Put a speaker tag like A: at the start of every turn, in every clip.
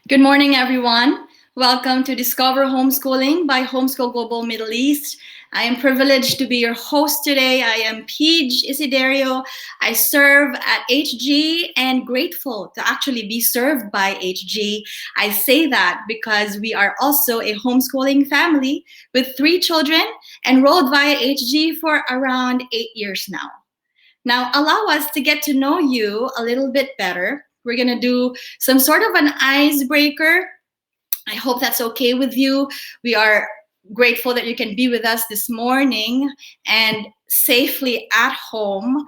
A: Good morning, everyone. Welcome to Discover Homeschooling by Homeschool Global Middle East. I am privileged to be your host today. I am Paige Isiderio. I serve at HG and grateful to actually be served by HG. I say that because we are also a homeschooling family with 3 children enrolled via HG for around 8 years now. Now, allow us to get to know you a little bit better. We're going to do some sort of an icebreaker. I hope that's okay with you. We are grateful that you can be with us this morning and safely at home.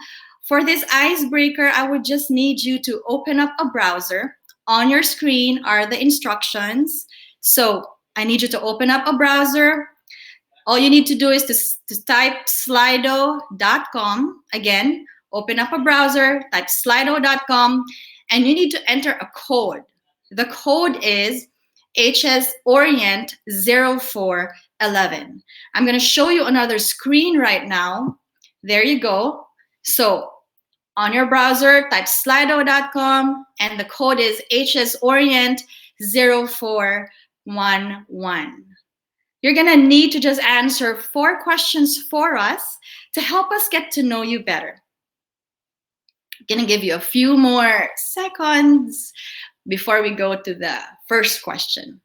A: For this icebreaker, I would just need you to open up a browser. On your screen are the instructions. So I need you to open up a browser. All you need to do is to type slido.com. Again, open up a browser, type slido.com, and you need to enter a code. The code is HS Orient 0411. I'm going to show you another screen right now. There you go. So on your browser, type slido.com, and the code is HS Orient 0411. You're going to need to just answer 4 questions for us to help us get to know you better. I'm going to give you a few more seconds before we go to the first question.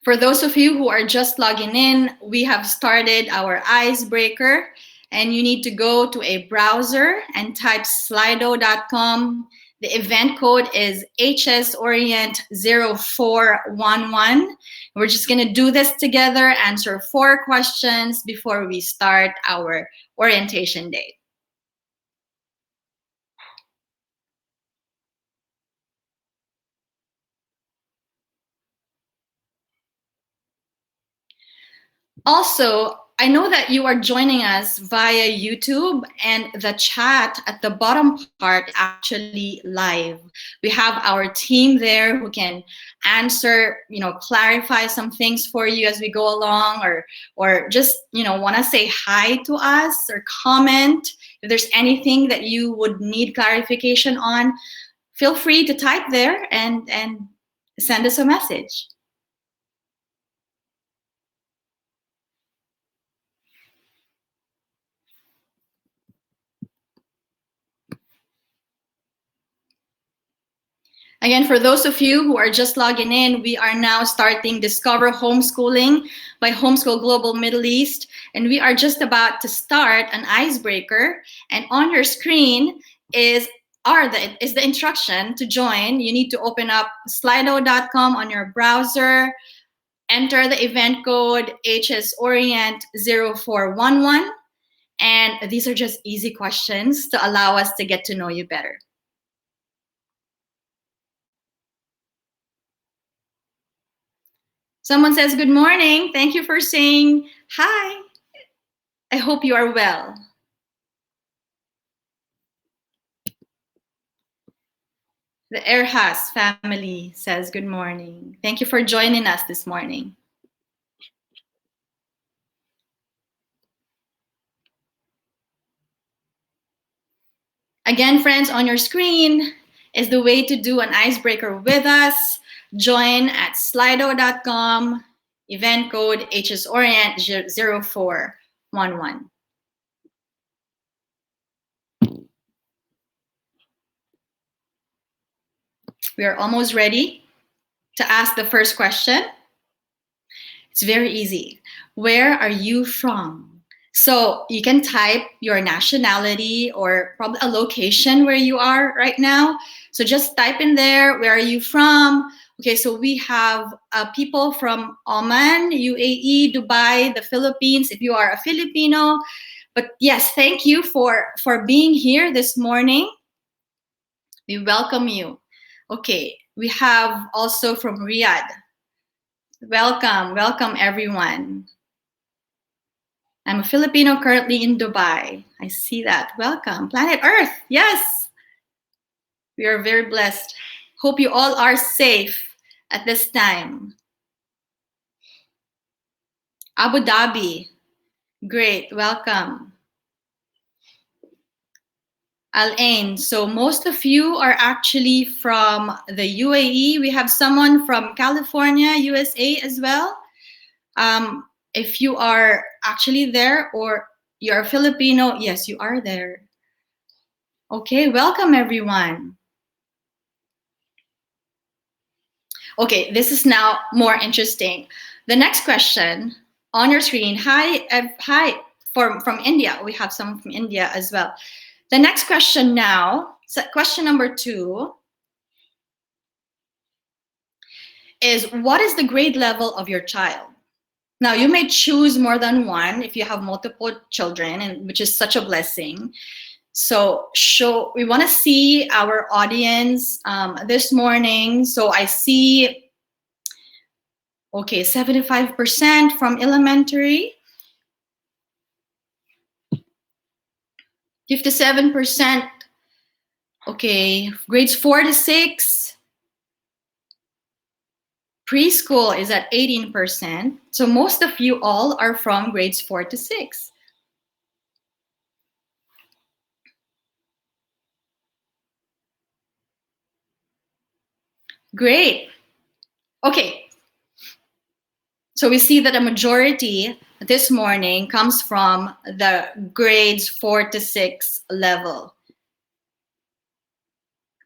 A: For those of you who are just logging in, we have started our icebreaker, and you need to go to a browser and type slido.com. The event code is HSOrient0411. We're just going to do this together, answer 4 questions before we start our orientation day. Also, I know that you are joining us via YouTube, and the chat at the bottom part actually live. We have our team there who can answer, clarify some things for you as we go along, or just, want to say hi to us or comment. If there's anything that you would need clarification on, feel free to type there and send us a message. Again, for those of you who are just logging in, we are now starting Discover Homeschooling by Homeschool Global Middle East, and we are just about to start an icebreaker. And on your screen is the instruction to join. You need to open up slido.com on your browser, enter the event code HSOrient0411, and these are just easy questions to allow us to get to know you better. Someone says, good morning. Thank you for saying hi. I hope you are well. The Erhas family says, good morning. Thank you for joining us this morning. Again, friends, on your screen is the way to do an icebreaker with us. Join at slido.com, event code HSOrient0411. We are almost ready to ask the first question. It's very easy. Where are you from? So you can type your nationality or probably a location where you are right now. So just type in there, where are you from? Okay, so we have people from Oman, UAE, Dubai, the Philippines, if you are a Filipino. But yes, thank you for being here this morning. We welcome you. Okay, we have also from Riyadh. Welcome everyone. I'm a Filipino currently in Dubai. I see that. Welcome. Planet Earth. Yes. We are very blessed. Hope you all are safe at this time. Abu Dhabi. Great. Welcome. Al-Ain. So most of you are actually from the UAE. We have someone from California, USA as well. If you are actually there or you're Filipino, yes, you are there. Okay, welcome everyone. Okay, this is now more interesting. The next question on your screen. Hi, from India. We have someone from India as well. The next question now, so question number 2, is what is the grade level of your child? Now, you may choose more than one if you have multiple children, and which is such a blessing. So we want to see our audience this morning. So I see, okay, 75% from elementary, 57%, okay, grades 4 to 6. Preschool is at 18%. So most of you all are from grades 4 to 6. Great. Okay. So we see that a majority this morning comes from the grades 4 to 6 level.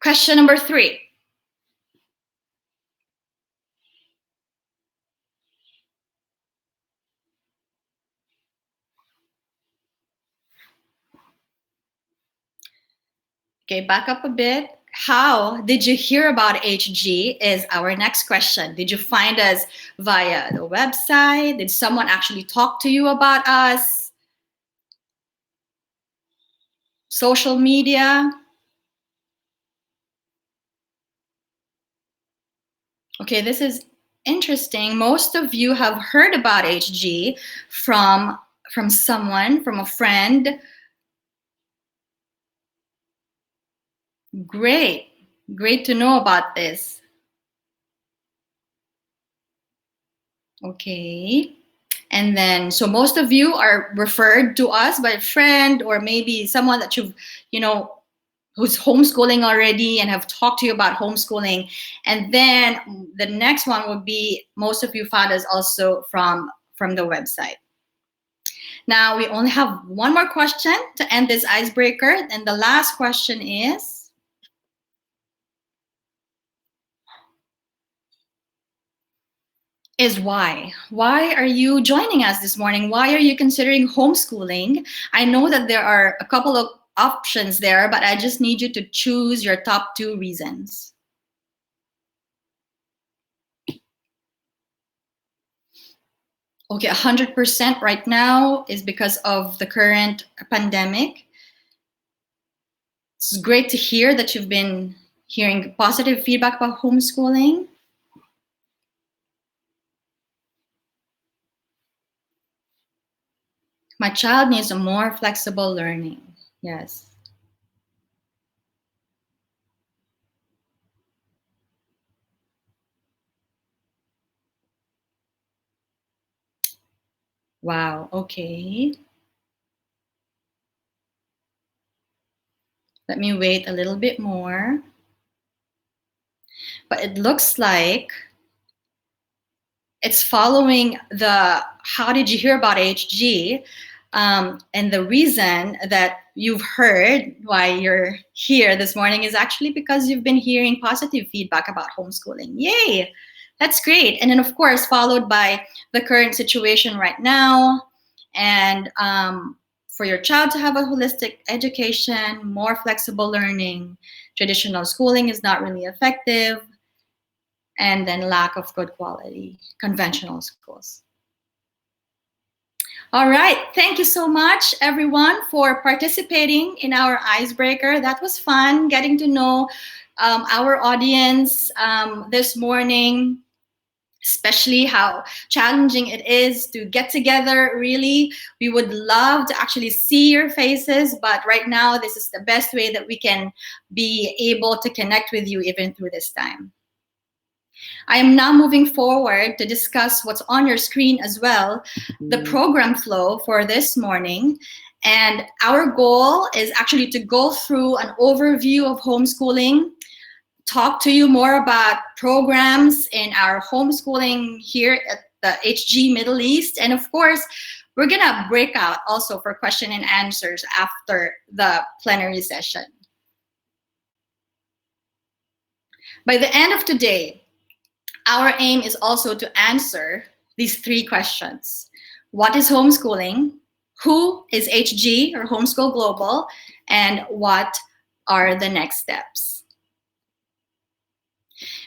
A: Question number 3. Okay, back up a bit. How did you hear about HG is our next question. Did you find us via the website? Did someone actually talk to you about us? Social media? Okay, this is interesting. Most of you have heard about HG from someone, from a friend. Great. Great to know about this. Okay. And then, so most of you are referred to us by a friend or maybe someone that you've, who's homeschooling already and have talked to you about homeschooling. And then the next one would be most of you found us also from the website. Now we only have one more question to end this icebreaker. And the last question is why? Why are you joining us this morning? Why are you considering homeschooling? I know that there are a couple of options there, but I just need you to choose your top 2 reasons. Okay, 100% right now is because of the current pandemic. It's great to hear that you've been hearing positive feedback about homeschooling. My child needs a more flexible learning. Yes. Wow, okay. Let me wait a little bit more. But it looks like it's following the how did you hear about HG? And the reason that you've heard why you're here this morning is actually because you've been hearing positive feedback about homeschooling. Yay! That's great. And then, of course, followed by the current situation right now. And for your child to have a holistic education, more flexible learning, traditional schooling is not really effective, and then lack of good quality conventional schools. All right, thank you so much everyone for participating in our icebreaker. That was fun getting to know our audience this morning, especially how challenging it is to get together. Really, we would love to actually see your faces, but right now this is the best way that we can be able to connect with you even through this time. I am now moving forward to discuss what's on your screen as well, the program flow for this morning. And our goal is actually to go through an overview of homeschooling, talk to you more about programs in our homeschooling here at the HG Middle East. And of course, we're gonna break out also for question and answers after the plenary session. By the end of today, our aim is also to answer these three questions. What is homeschooling? Who is HG or Homeschool Global? And what are the next steps?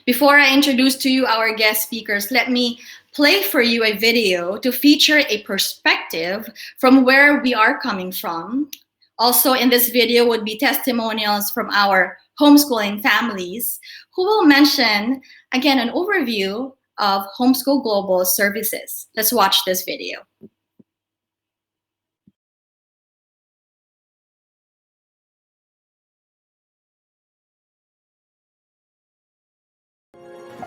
A: Before I introduce to you our guest speakers, let me play for you a video to feature a perspective from where we are coming from. Also in this video would be testimonials from our homeschooling families who will mention, again, an overview of Homeschool Global services. Let's watch this video.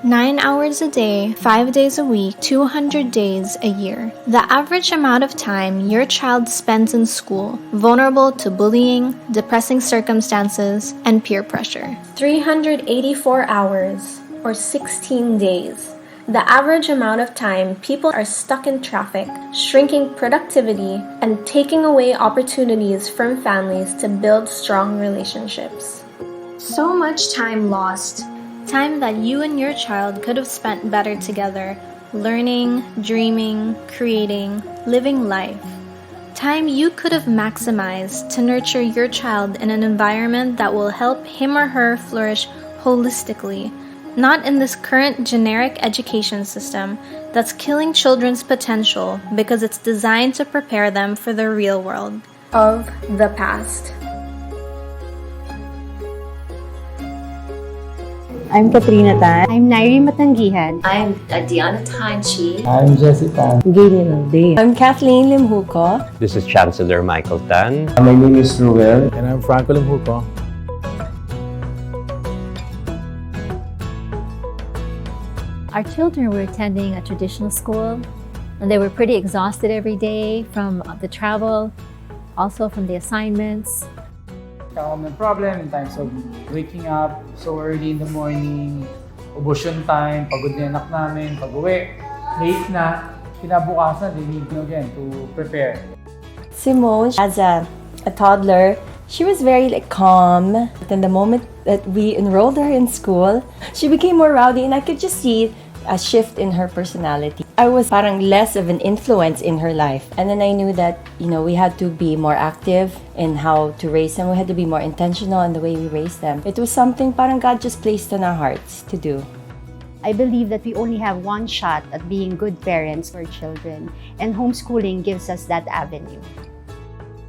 B: Nine hours a day, 5 days a week, 200 days a year. The average amount of time your child spends in school, vulnerable to bullying, depressing circumstances, and peer pressure. 384 hours, or 16 days. The average amount of time people are stuck in traffic, shrinking productivity, and taking away opportunities from families to build strong relationships. So much time lost. Time that you and your child could have spent better together, learning, dreaming, creating, living life. Time you could have maximized to nurture your child in an environment that will help him or her flourish holistically, not in this current generic education system that's killing children's potential because it's designed to prepare them for the real world of the past.
C: I'm Katrina Tan. I'm Nairi Matanggihan.
D: I'm Diana Tanchi.
E: I'm Jessica.
C: Gini Lalde. I'm Kathleen Limhuko.
F: This is Chancellor Michael Tan.
E: My name is Ruel. And I'm Franco Limhuko.
G: Our children were attending a traditional school, and they were pretty exhausted every day from the travel, also from the assignments.
E: Common problem in terms of waking up so early in the morning, ubos yung time, pagod na yung anak namin, pag-uwi, late na, kinabukasan, they need again to prepare.
C: Simone, as a toddler, she was very calm. Then the moment that we enrolled her in school, she became more rowdy, and I could just see a shift in her personality. I was parang less of an influence in her life. And then I knew that, we had to be more active in how to raise them. We had to be more intentional in the way we raised them. It was something parang God just placed in our hearts to do.
H: I believe that we only have one shot at being good parents for children, and homeschooling gives us that avenue.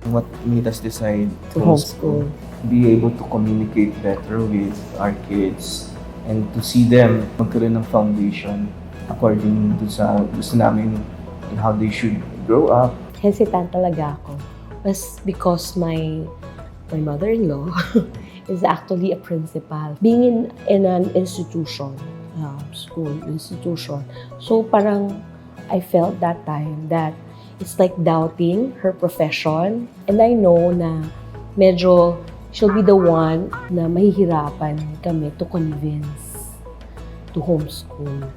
I: What made us decide
C: To homeschool.
I: be able to communicate better with our kids and to see them magkaroon ng foundation according to sa gusto namin and how they should grow up.
J: Hesitant talaga ako was because my mother-in-law is actually a principal. Being in an institution, school institution, so parang I felt that time that it's like doubting her profession, and I know na medyo she'll be the one na mahihirapan kami to convince to homeschool.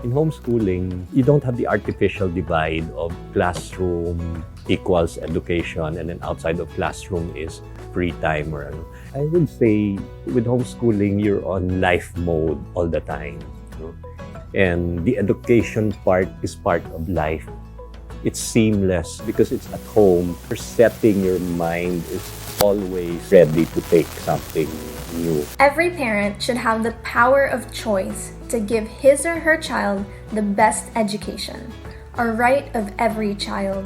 F: In homeschooling, you don't have the artificial divide of classroom equals education and then outside of classroom is free time or ano. I would say with homeschooling, you're on life mode all the time. And the education part is part of life. It's seamless because it's at home. You're setting your mind is always ready to take something new.
B: Every parent should have the power of choice to give his or her child the best education, a right of every child.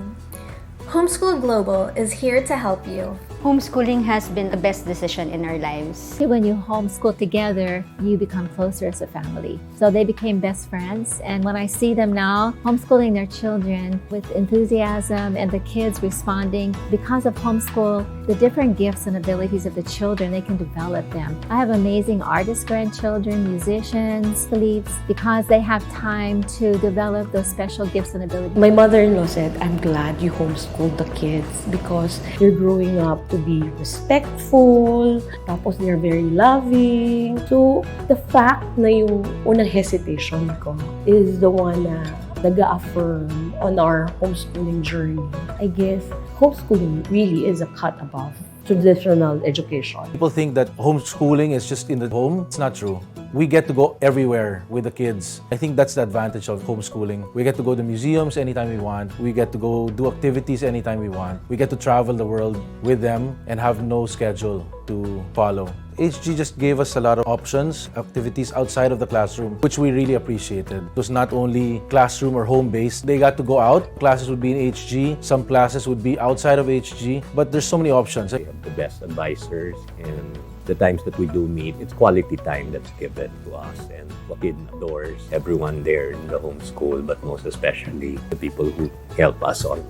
B: Homeschool Global is here to help you.
H: Homeschooling has been the best decision in our lives.
G: When you homeschool together, you become closer as a family. So they became best friends. And when I see them now, homeschooling their children with enthusiasm and the kids responding, because of homeschool, the different gifts and abilities of the children, they can develop them. I have amazing artist grandchildren, musicians, athletes, because they have time to develop those special gifts and abilities.
J: My mother-in-law said, I'm glad you homeschooled the kids because they're growing up to be respectful, tapos they're very loving. So, the fact na yung unang hesitation ko is the one na nag-affirm on our homeschooling journey. I guess homeschooling really is a cut above traditional education.
K: People think that homeschooling is just in the home. It's not true. We get to go everywhere with the kids. I think that's the advantage of homeschooling. We get to go to museums anytime we want. We get to go do activities anytime we want. We get to travel the world with them and have no schedule to follow. HG just gave us a lot of options, activities outside of the classroom, which we really appreciated. It was not only classroom or home-based. They got to go out. Classes would be in HG. Some classes would be outside of HG. But there's so many options.
F: We have the best advisors, and the times that we do meet, it's quality time that's given to us, and the kid adores everyone there in the homeschool, but most especially the people who help us on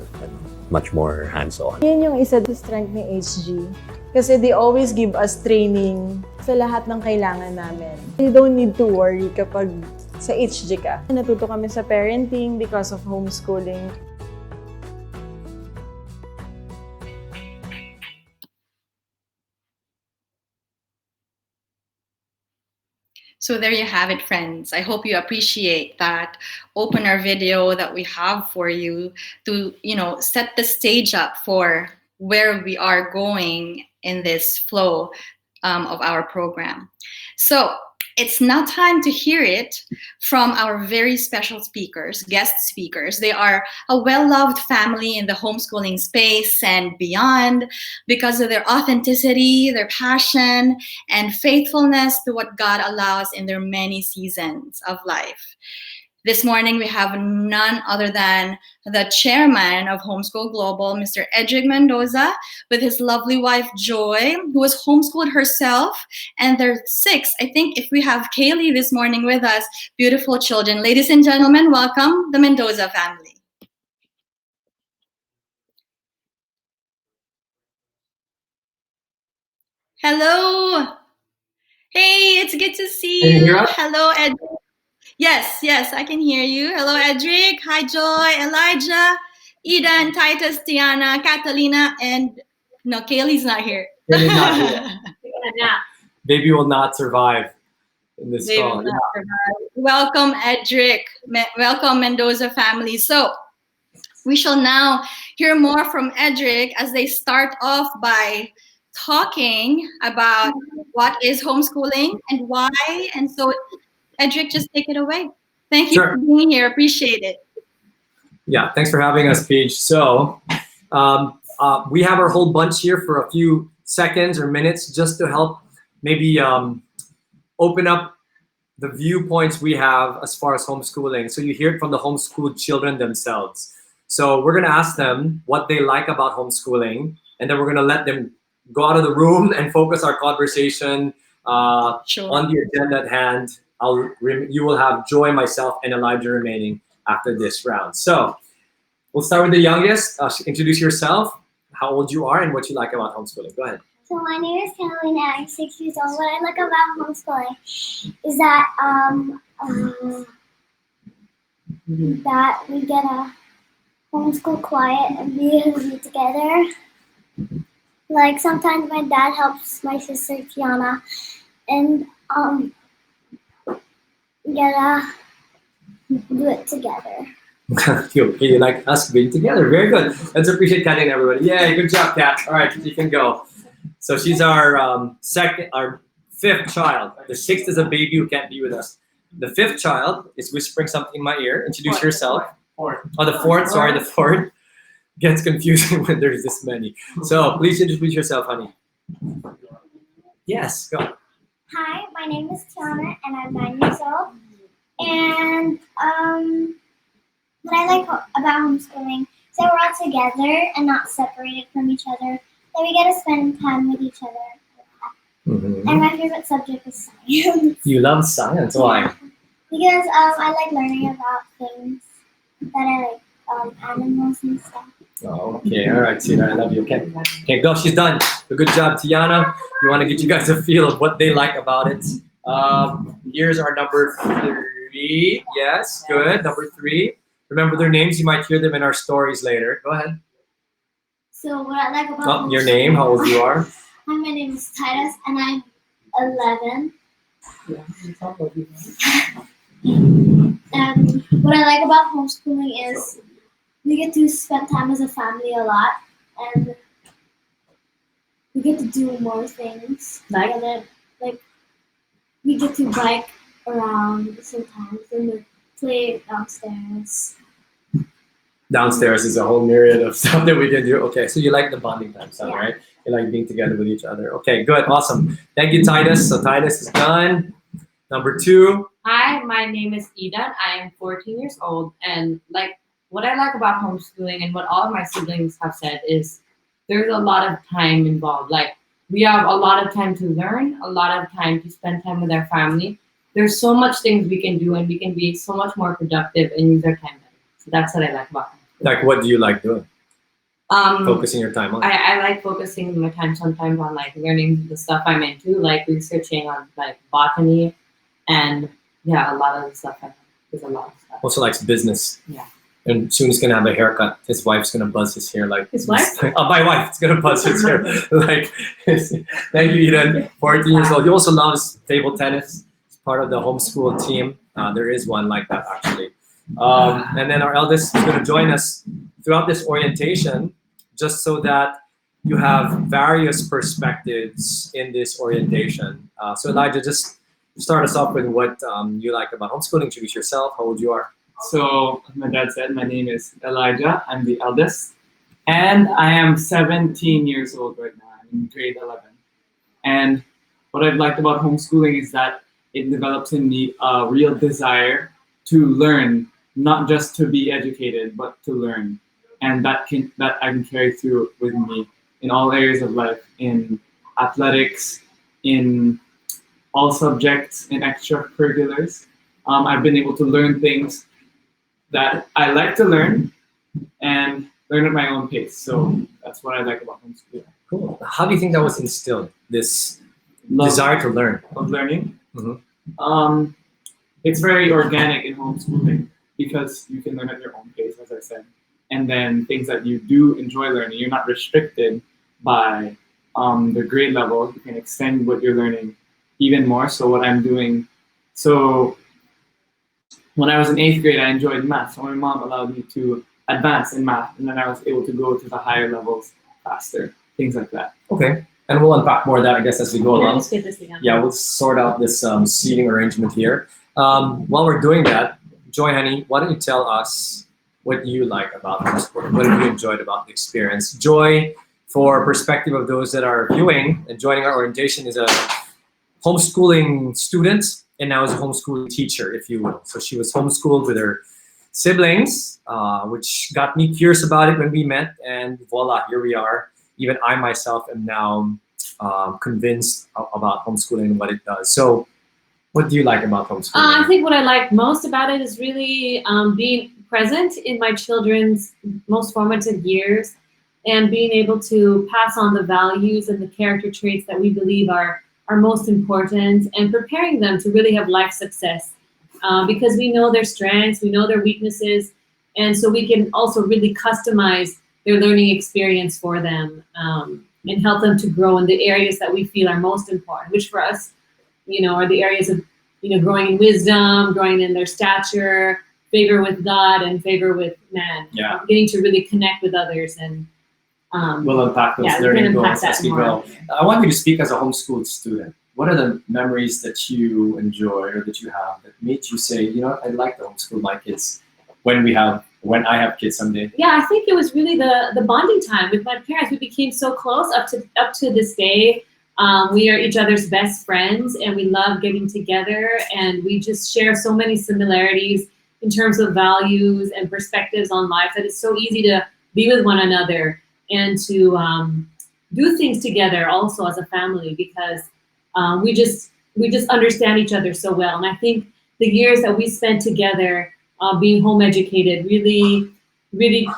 F: much more hands-on.
L: Yun yung isa sa strength ni HG. Kasi they always give us training sa lahat ng kailangan namin. You don't need to worry kapag sa HG ka. Natuto kami sa parenting because of homeschooling.
A: So there you have it, friends. I hope you appreciate that opener video that we have for you to, set the stage up for where we are going in this flow of our program. So it's now time to hear it from our very special speakers, guest speakers. They are a well-loved family in the homeschooling space and beyond because of their authenticity, their passion, and faithfulness to what God allows in their many seasons of life. This morning, we have none other than the chairman of Homeschool Global, Mr. Edric Mendoza, with his lovely wife, Joy, who was homeschooled herself, and their 6. I think if we have Kaylee this morning with us, beautiful children. Ladies and gentlemen, welcome the Mendoza family. Hello. Hey, it's good to see you. Hello, Edric. Yes, I can hear you. Hello, Edric. Hi, Joy, Elijah, Eden, Titus, Tiana, Catalina, and no, Kaylee's not here.
M: Kaylee's not here. Baby will not survive in this call.
A: Welcome, Edric. Welcome, Mendoza family. So we shall now hear more from Edric as they start off by talking about what is homeschooling and why. And so Edric, just take it away. Thank you for being here. Appreciate it.
M: Yeah, thanks for having us, Paige. So we have our whole bunch here for a few seconds or minutes just to help maybe open up the viewpoints we have as far as homeschooling. So you hear it from the homeschooled children themselves. So we're going to ask them what they like about homeschooling, and then we're going to let them go out of the room and focus our conversation on the agenda at hand. You will have Joy, myself, and Elijah remaining after this round. So we'll start with the youngest. Introduce yourself, how old you are, and what you like about homeschooling. Go ahead.
N: So my name is Catalina. I'm 6 years old. What I like about homeschooling is that that we get a homeschool quiet and be able to be together. Like sometimes my dad helps my sister Tiana, and gotta do it together.
M: You like us being together. Very good. Let's appreciate Kat and everybody. Yay, good job, Kat. All right, you can go. So she's our fifth child. The 6th is a baby who can't be with us. The 5th child is whispering something in my ear. Introduce yourself. The 4th, sorry, the 4th. Gets confusing when there's this many. So please introduce yourself, honey. Yes, go.
N: Hi, my name is Tiana, and I'm 9 years old. And what I like about homeschooling is that we're all together and not separated from each other. Then we get to spend time with each other.
M: Mm-hmm.
N: And my favorite subject is science.
M: You love science. Why?
N: Because I like learning about things that are like animals and stuff.
M: Oh, okay. All right, Tina, I love you. Okay. Okay, go. She's done. Good job, Tiana. We want to get you guys a feel of what they like about it. Here's our number 3. Yes, good. Number 3. Remember their names. You might hear them in our stories later. Go ahead.
N: So what I like about
M: Your name, how old you are.
N: Hi, my name is Titus, and I'm 11. And what I like about homeschooling is we get to spend time as a family a lot, and we get to do more things. Like we get to bike around sometimes, and we play downstairs.
M: Downstairs is a whole myriad of stuff that we can do. Okay, so you like the bonding time stuff, right? You like being together with each other. Okay, good, awesome. Thank you, Titus. So Titus is done. Number 2.
O: Hi, my name is Eden. I am 14 years old, and what I like about homeschooling and what all of my siblings have said is there's a lot of time involved. Like, we have a lot of time to learn, a lot of time to spend time with our family. There's so much things we can do, and we can be so much more productive and use our time better. So that's what I like about homeschooling.
M: Like, what do you like doing? Focusing your time on?
O: I like focusing my time sometimes on like learning the stuff I'm into, like researching on like botany, and a lot of the stuff. There's a lot of stuff.
M: Also likes business.
O: Yeah.
M: And soon he's gonna have a haircut. His wife's gonna buzz his hair like
O: his wife.
M: My wife is gonna buzz his hair like. Thank you, Eden. 14 years old. He also loves table tennis. He's part of the homeschool team. There is one like that actually. And then our eldest is gonna join us throughout this orientation, just so that you have various perspectives in this orientation. So Elijah, just start us off with what you like about homeschooling. Introduce yourself, how old you are.
P: So, as my dad said, my name is Elijah. I'm the eldest. And I am 17 years old right now. I'm in grade 11. And what I've liked about homeschooling is that it develops in me a real desire to learn, not just to be educated, but to learn. And that I can carry through with me in all areas of life, in athletics, in all subjects, in extracurriculars. I've been able to learn things that I like to learn and learn at my own pace. So that's what I like about homeschooling.
M: Cool. How do you think that was instilled, this desire to learn?
P: Of learning?
M: Mm-hmm.
P: It's very organic in homeschooling because you can learn at your own pace, as I said. And then things that you do enjoy learning, you're not restricted by the grade level. You can extend what you're learning even more. So what I'm doing, when I was in 8th grade, I enjoyed math. So my mom allowed me to advance in math, and then I was able to go to the higher levels faster, things like that.
M: Okay, and we'll unpack more of that, I guess, as we go along.
O: Let's get this thing on.
M: Yeah, we'll sort out this seating arrangement here. While we're doing that, Joy, honey, why don't you tell us what you like about homeschooling? What have you enjoyed about the experience? Joy, for perspective of those that are viewing and joining our orientation, is a homeschooling student and now is a homeschooling teacher, if you will. So she was homeschooled with her siblings, which got me curious about it when we met, and voila, here we are. Even I myself am now convinced about homeschooling and what it does. So what do you like about homeschooling?
O: I think what I like most about it is really being present in my children's most formative years and being able to pass on the values and the character traits that we believe are most important, and preparing them to really have life success because we know their strengths, we know their weaknesses, and so we can also really customize their learning experience for them and help them to grow in the areas that we feel are most important, which for us, are the areas of, growing in wisdom, growing in their stature, favor with God and favor with man.
M: Yeah.
O: Getting to really connect with others and
M: we'll unpack those learning goals as we go. I want you to speak as a homeschooled student. What are the memories that you enjoy or that you have that made you say, I'd like to homeschool my kids when I have kids someday?
O: Yeah, I think it was really the bonding time with my parents. We became so close up to this day. We are each other's best friends, and we love getting together, and we just share so many similarities in terms of values and perspectives on life that it's so easy to be with one another and to do things together also as a family, because we just understand each other so well. And I think the years that we spent together being home educated really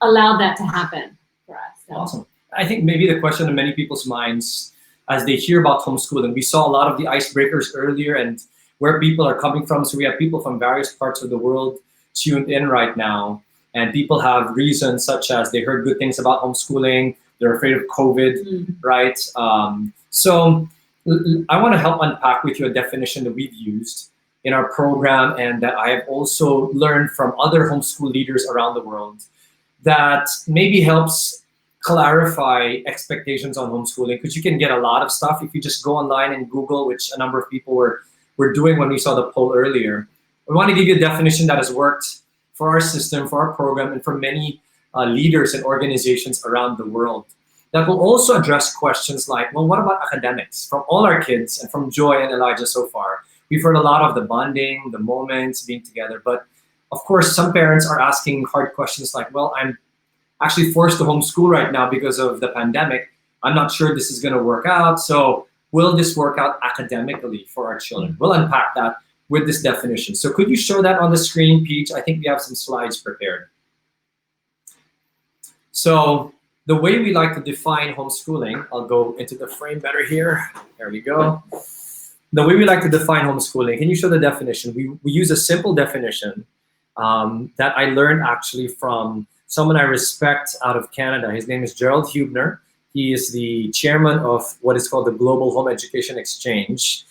O: allowed that to happen for us. So.
M: Awesome. I think maybe the question in many people's minds as they hear about homeschooling, we saw a lot of the icebreakers earlier and where people are coming from. So we have people from various parts of the world tuned in right now, and people have reasons such as they heard good things about homeschooling, they're afraid of COVID, right? So I want to help unpack with you a definition that we've used in our program and that I have also learned from other homeschool leaders around the world that maybe helps clarify expectations on homeschooling, because you can get a lot of stuff if you just go online and Google, which a number of people were doing when we saw the poll earlier. We want to give you a definition that has worked for our system, for our program, and for many leaders and organizations around the world. That will also address questions like, well, what about academics? From all our kids and from Joy and Elijah so far, we've heard a lot of the bonding, the moments, being together. But of course, some parents are asking hard questions like, well, I'm actually forced to homeschool right now because of the pandemic. I'm not sure this is going to work out. So will this work out academically for our children? We'll unpack that with this definition. So could you show that on the screen, Peach? I think we have some slides prepared. So the way we like to define homeschooling, I'll go into the frame better here. There we go. The way we like to define homeschooling, can you show the definition? We use a simple definition that I learned actually from someone I respect out of Canada. His name is Gerald Hubner. He is the chairman of what is called the Global Home Education Exchange.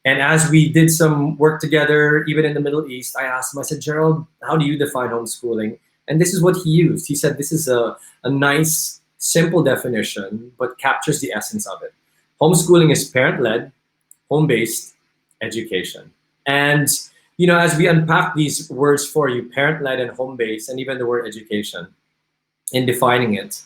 M: And as we did some work together, even in the Middle East, I asked him, I said, Gerald, how do you define homeschooling? And this is what he used. He said, this is a nice, simple definition, but captures the essence of it. Homeschooling is parent-led, home-based education. And you know, as we unpack these words for you, parent-led and home-based, and even the word education, in defining it,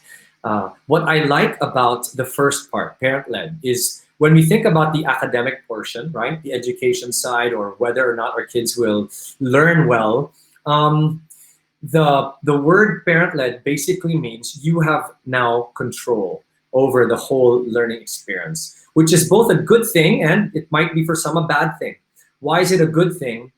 M: what I like about the first part, parent-led, is when we think about the academic portion, right, the education side, or whether or not our kids will learn well, the word parent-led basically means you have now control over the whole learning experience, which is both a good thing and it might be for some a bad thing. Why is it a good thing?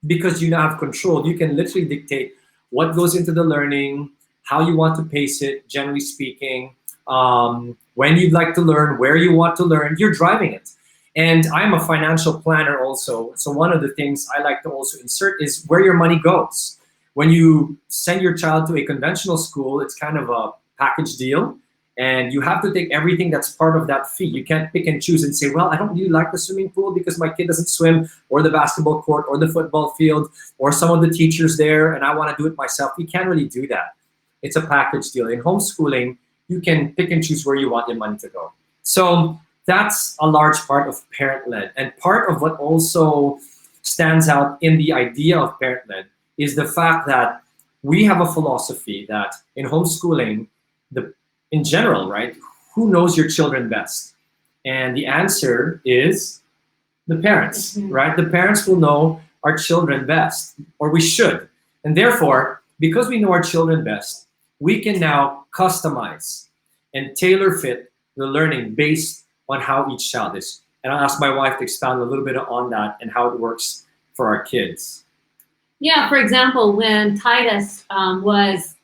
M: Because you now have control. You can literally dictate what goes into the learning, how you want to pace it, generally speaking, when you'd like to learn, where you want to learn, you're driving it. And I'm a financial planner also. So one of the things I like to also insert is where your money goes. When you send your child to a conventional school, it's kind of a package deal. And you have to take everything that's part of that fee. You can't pick and choose and say, well, I don't really like the swimming pool because my kid doesn't swim, or the basketball court, or the football field, or some of the teachers there, and I want to do it myself. You can't really do that. It's a package deal. In homeschooling, you can pick and choose where you want your money to go. So that's a large part of parent-led. And part of what also stands out in the idea of parent-led is the fact that we have a philosophy that in homeschooling, in general, right, who knows your children best? And the answer is the parents, right? The parents will know our children best, or we should. And therefore, because we know our children best, we can now customize and tailor fit the learning based on how each child is. And I'll ask my wife to expound a little bit on that and how it works for our kids.
O: Yeah, for example, when Titus was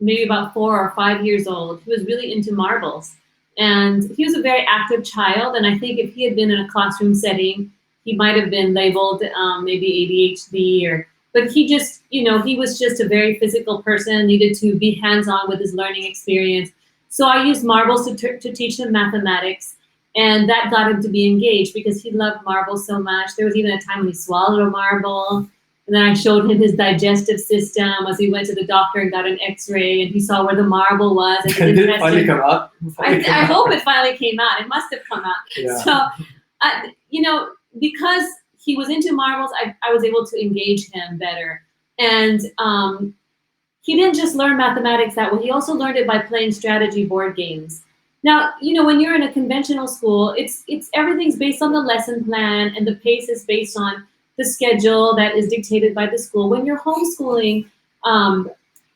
O: maybe about 4 or 5 years old, he was really into marbles. And he was a very active child. And I think if he had been in a classroom setting, he might have been labeled maybe ADHD, but he just, he was just a very physical person, needed to be hands-on with his learning experience. So I used marbles to teach him mathematics. And that got him to be engaged because he loved marbles so much. There was even a time when he swallowed a marble. And then I showed him his digestive system as he went to the doctor and got an x-ray, and he saw where the marble was. And
M: did it finally come out?
O: I hope it finally came out. It must have come out.
M: Yeah.
O: So, because he was into marbles, I was able to engage him better. And he didn't just learn mathematics that way. He also learned it by playing strategy board games. Now, when you're in a conventional school, it's everything's based on the lesson plan, and the pace is based on the schedule that is dictated by the school. When you're homeschooling,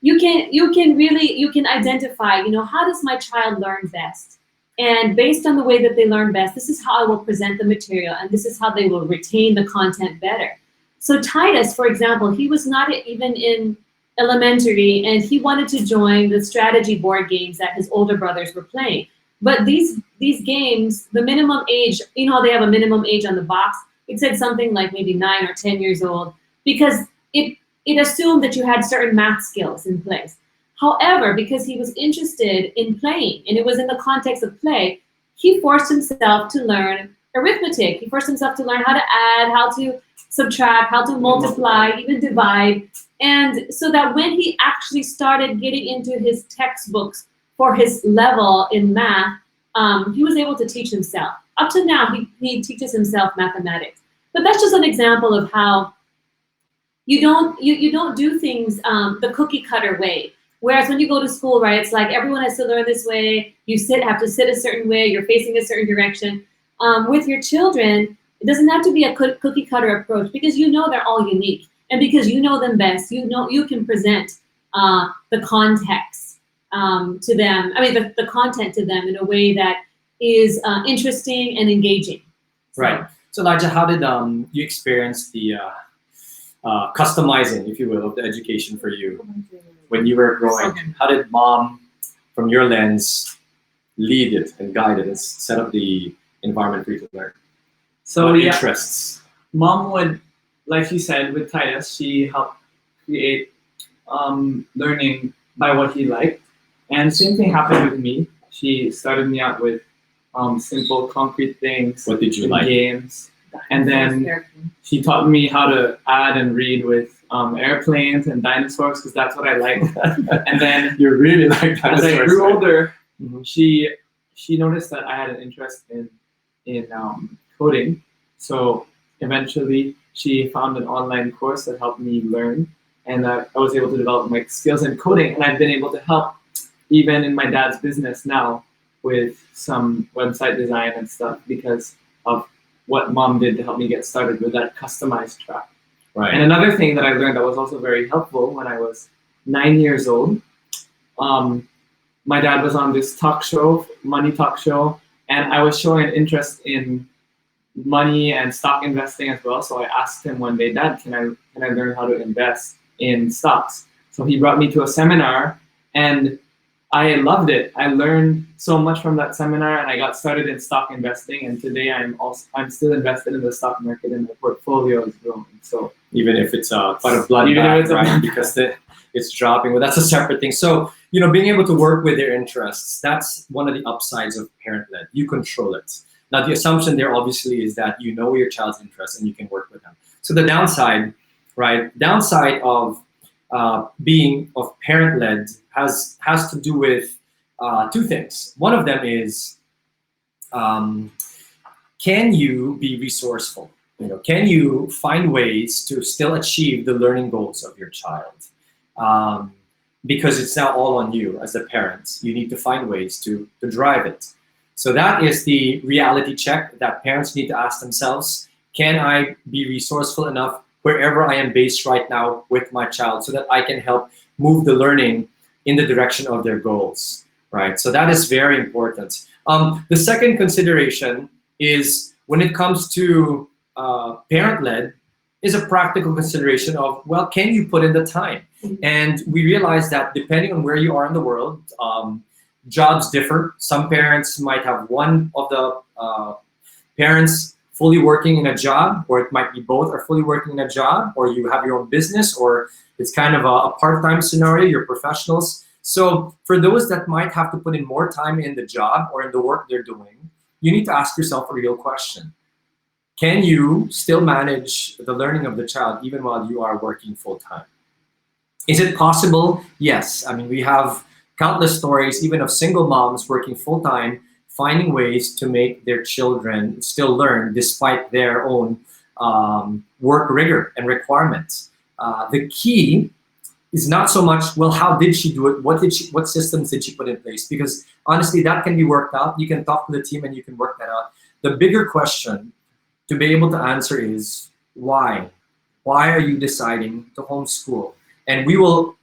O: you can identify, how does my child learn best? And based on the way that they learn best, this is how I will present the material, and this is how they will retain the content better. So Titus, for example, he was not even in elementary, and he wanted to join the strategy board games that his older brothers were playing. But these games, the minimum age, you know, they have a minimum age on the box. It said something like maybe 9 or 10 years old, because it assumed that you had certain math skills in place. However, because he was interested in playing, and it was in the context of play, he forced himself to learn arithmetic. He forced himself to learn how to add, how to subtract, how to multiply, even divide. And so that when he actually started getting into his textbooks for his level in math, he was able to teach himself. Up to now, he teaches himself mathematics. But that's just an example of how you don't do things the cookie cutter way. Whereas when you go to school, right, it's like everyone has to learn this way. You have to sit a certain way. You're facing a certain direction. With your children, it doesn't have to be a cookie cutter approach, because you know they're all unique, and because you know them best, you know you can present the context to them. I mean, the content to them in a way that is interesting and engaging.
M: Right. So Elijah, how did you experience the customizing, if you will, of the education for you when you were growing? How did mom, from your lens, lead it and guide it and set up the environment for you to learn?
P: So
M: what
P: yeah,
M: interests?
P: Mom would, like she said, with Titus, she helped create learning by what he liked. And same thing happened with me. She started me out with simple, concrete things.
M: What did you like?
P: Games. And then she taught me how to add and read with airplanes and dinosaurs, because that's what I liked. And then
M: you really like dinosaurs.
P: As I grew
M: right?
P: older, she noticed that I had an interest in coding. So eventually, she found an online course that helped me learn, and I was able to develop my skills in coding. And I've been able to help even in my dad's business now with some website design and stuff because of what mom did to help me get started with that customized track.
M: Right.
P: And another thing that I learned that was also very helpful when I was 9 years old, my dad was on this talk show, money talk show, and I was showing an interest in money and stock investing as well. So I asked him one day, Dad, can I learn how to invest in stocks? So he brought me to a seminar, and I loved it. I learned so much from that seminar, and I got started in stock investing. And today I'm still invested in the stock market, and my portfolio is growing. So
M: even if it's quite a bloodbath, right? Because it's dropping. Well, that's a separate thing. So being able to work with their interests, that's one of the upsides of parent-led. You control it. Now, the assumption there obviously is that you know your child's interests and you can work with them. So the downside, right? Downside of being of parent-led has to do with two things. One of them is, can you be resourceful? Can you find ways to still achieve the learning goals of your child? Because it's now all on you as the parents. You need to find ways to drive it. So that is the reality check that parents need to ask themselves. Can I be resourceful enough wherever I am based right now with my child so that I can help move the learning in the direction of their goals, right? So that is very important. The second consideration is when it comes to parent-led is a practical consideration of, well, can you put in the time? And we realize that depending on where you are in the world, jobs differ. Some parents might have one of the parents fully working in a job, or it might be both are fully working in a job, or you have your own business, or it's kind of a part-time scenario, you're professionals. So for those that might have to put in more time in the job or in the work they're doing, you need to ask yourself a real question. Can you still manage the learning of the child even while you are working full-time? Is it possible? Yes. I mean, we have countless stories even of single moms working full-time, finding ways to make their children still learn despite their own work rigor and requirements. The key is not so much, well, how did she do it? What systems did she put in place? Because honestly, that can be worked out. You can talk to the team and you can work that out. The bigger question to be able to answer is why? Why are you deciding to homeschool? And we will,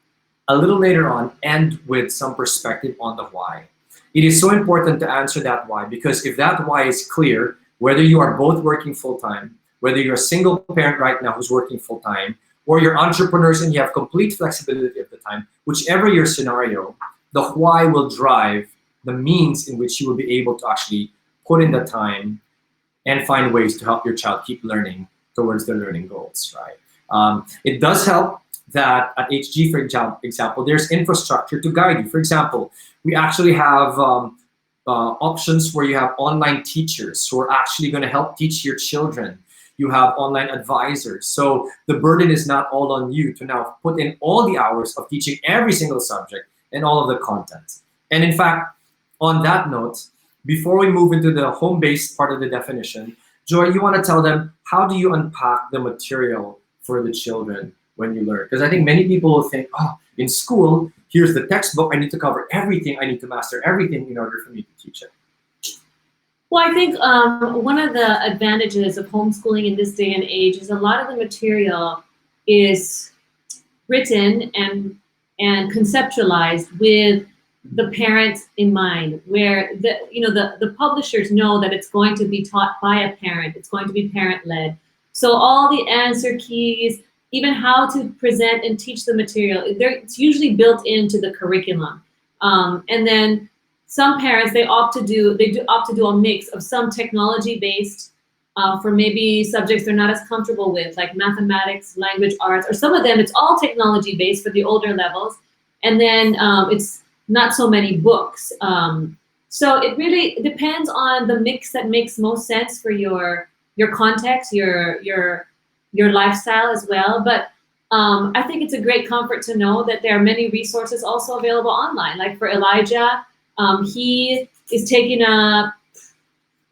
M: a little later on, end with some perspective on the why. It is so important to answer that why, because if that why is clear, whether you are both working full-time, whether you're a single parent right now who's working full-time, or you're entrepreneurs and you have complete flexibility of the time, whichever your scenario, the why will drive the means in which you will be able to actually put in the time and find ways to help your child keep learning towards their learning goals, right? It does help that at HG, for example, there's infrastructure to guide you. For example, we actually have options where you have online teachers who are actually going to help teach your children. You have online advisors. So the burden is not all on you to now put in all the hours of teaching every single subject and all of the content. And in fact, on that note, before we move into the home-based part of the definition, Joy, you want to tell them, how do you unpack the material for the children when you learn? Because I think many people will think, oh, in school, here's the textbook, I need to cover everything, I need to master everything in order for me to teach it.
O: Well, I think one of the advantages of homeschooling in this day and age is a lot of the material is written and conceptualized with the parent in mind, where the publishers know that it's going to be taught by a parent, it's going to be parent-led. So all the answer keys, even how to present and teach the material, it's usually built into the curriculum. And then some parents, they opt to do a mix of some technology-based for maybe subjects they're not as comfortable with, like mathematics, language arts, or some of them it's all technology-based for the older levels, and then it's not so many books. So it really depends on the mix that makes most sense for your context, your lifestyle as well. But I think it's a great comfort to know that there are many resources also available online. Like for Elijah, he is taking up,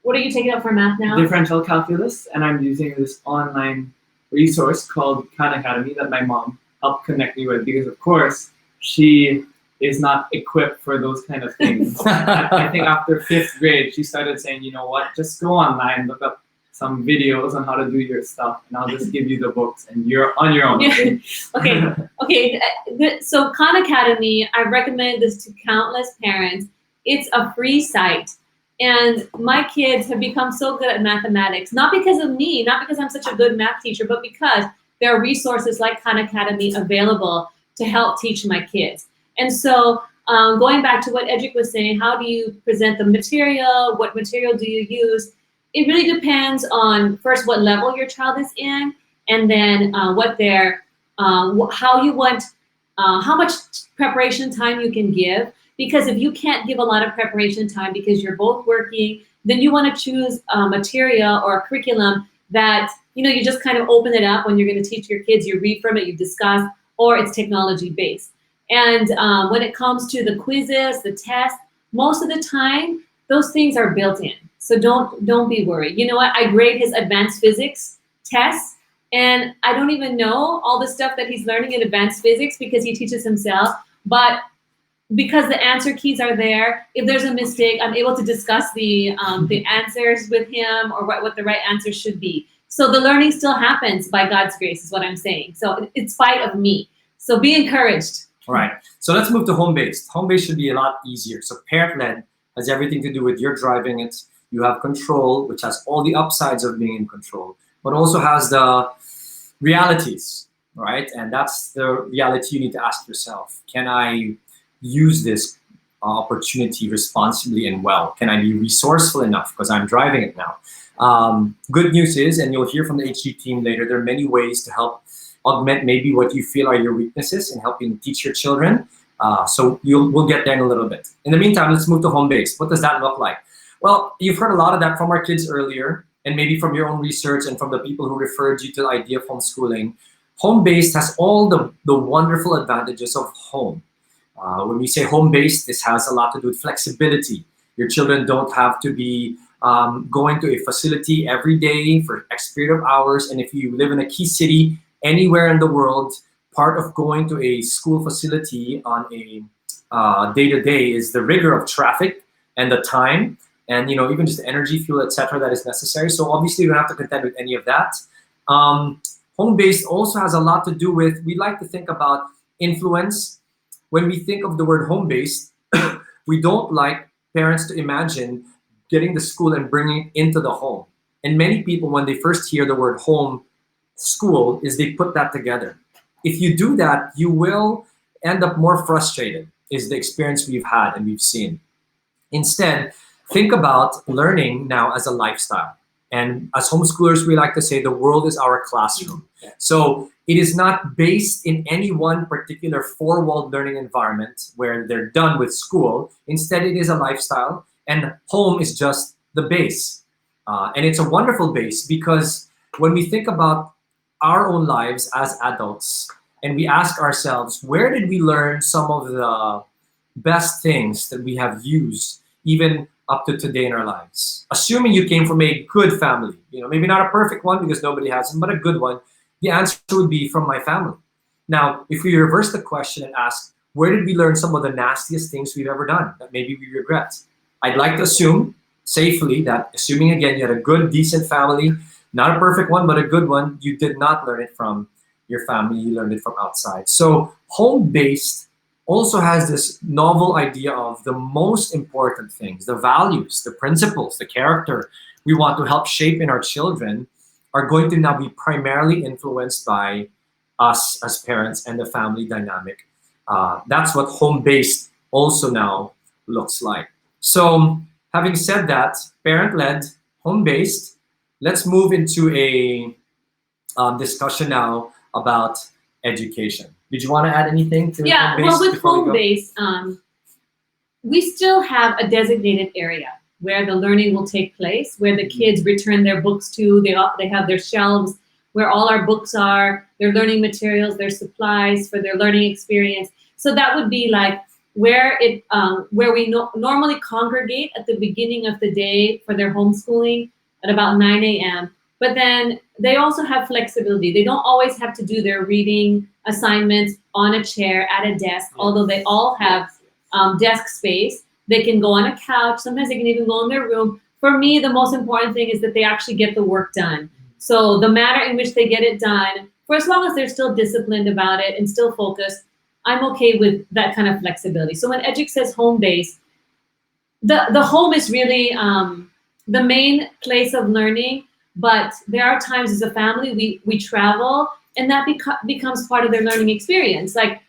O: what are you taking up for math now?
P: Differential calculus, and I'm using this online resource called Khan Academy that my mom helped connect me with, because of course she is not equipped for those kind of things. I think after 5th grade, she started saying, you know what, just go online, look up some videos on how to do your stuff, and I'll just give you the books, and you're on your own.
O: Okay. So Khan Academy, I recommend this to countless parents. It's a free site. And my kids have become so good at mathematics, not because of me, not because I'm such a good math teacher, but because there are resources like Khan Academy available to help teach my kids. And so going back to what Edric was saying, how do you present the material? What material do you use? It really depends on, first, what level your child is in, and then how much preparation time you can give. Because if you can't give a lot of preparation time because you're both working, then you want to choose a material or a curriculum that, you just kind of open it up when you're going to teach your kids, you read from it, you discuss, or it's technology based. And when it comes to the quizzes, the tests, most of the time, those things are built in. So don't be worried. You know what? I grade his advanced physics tests, and I don't even know all the stuff that he's learning in advanced physics because he teaches himself. But because the answer keys are there, if there's a mistake, I'm able to discuss the answers with him, or what the right answer should be. So the learning still happens by God's grace, is what I'm saying. So in spite of me. So be encouraged.
M: All right. So let's move to home-based. Home-based should be a lot easier. So parent-led has everything to do with you're driving it. You have control, which has all the upsides of being in control, but also has the realities, right? And that's the reality you need to ask yourself. Can I use this opportunity responsibly and well? Can I be resourceful enough because I'm driving it now? Good news is, and you'll hear from the HG team later, there are many ways to help augment maybe what you feel are your weaknesses in helping teach your children. So we'll get there in a little bit. In the meantime, let's move to home-based. What does that look like? Well, you've heard a lot of that from our kids earlier, and maybe from your own research and from the people who referred you to the idea of homeschooling. Home-based has all the wonderful advantages of home. When we say home-based, this has a lot to do with flexibility. Your children don't have to be going to a facility every day for X period of hours. And if you live in a key city anywhere in the world, part of going to a school facility on a day-to-day is the rigor of traffic and the time, and even just the energy, fuel, etc. that is necessary. So obviously you don't have to contend with any of that. Home-based also has a lot to do with, we like to think about influence. When we think of the word home-based, we don't like parents to imagine getting the school and bringing it into the home. And many people, when they first hear the word home school, is they put that together. If you do that, you will end up more frustrated, is the experience we've had and we've seen. Instead, think about learning now as a lifestyle. And as homeschoolers, we like to say the world is our classroom. So it is not based in any one particular four-walled learning environment where they're done with school. Instead, it is a lifestyle, and home is just the base. And it's a wonderful base because when we think about our own lives as adults and we ask ourselves, where did we learn some of the best things that we have used even up to today in our lives? Assuming you came from a good family, maybe not a perfect one because nobody has them, but a good one, the answer would be from my family. Now, if we reverse the question and ask, where did we learn some of the nastiest things we've ever done that maybe we regret? I'd like to assume safely that, assuming again you had a good, decent family, not a perfect one, but a good one, you did not learn it from your family, you learned it from outside. So home-based also has this novel idea of the most important things, the values, the principles, the character we want to help shape in our children are going to now be primarily influenced by us as parents and the family dynamic. That's what home-based also now looks like. So having said that, parent-led, home-based, let's move into a discussion now about education. Did you want to add anything to
O: home-based? Well, with home-based, we still have a designated area where the learning will take place, where the kids return their books to. They have their shelves where all our books are, their learning materials, their supplies for their learning experience. So that would be like where we normally congregate at the beginning of the day for their homeschooling at about 9 a.m. But then they also have flexibility. They don't always have to do their reading assignments on a chair at a desk, although they all have desk space. They can go on a couch. Sometimes they can even go in their room. For me, the most important thing is that they actually get the work done. So the manner in which they get it done, for as long as they're still disciplined about it and still focused, I'm okay with that kind of flexibility. So when Educ says home-based, the home is really the main place of learning, but there are times as a family we travel, and that becomes part of their learning experience. Like,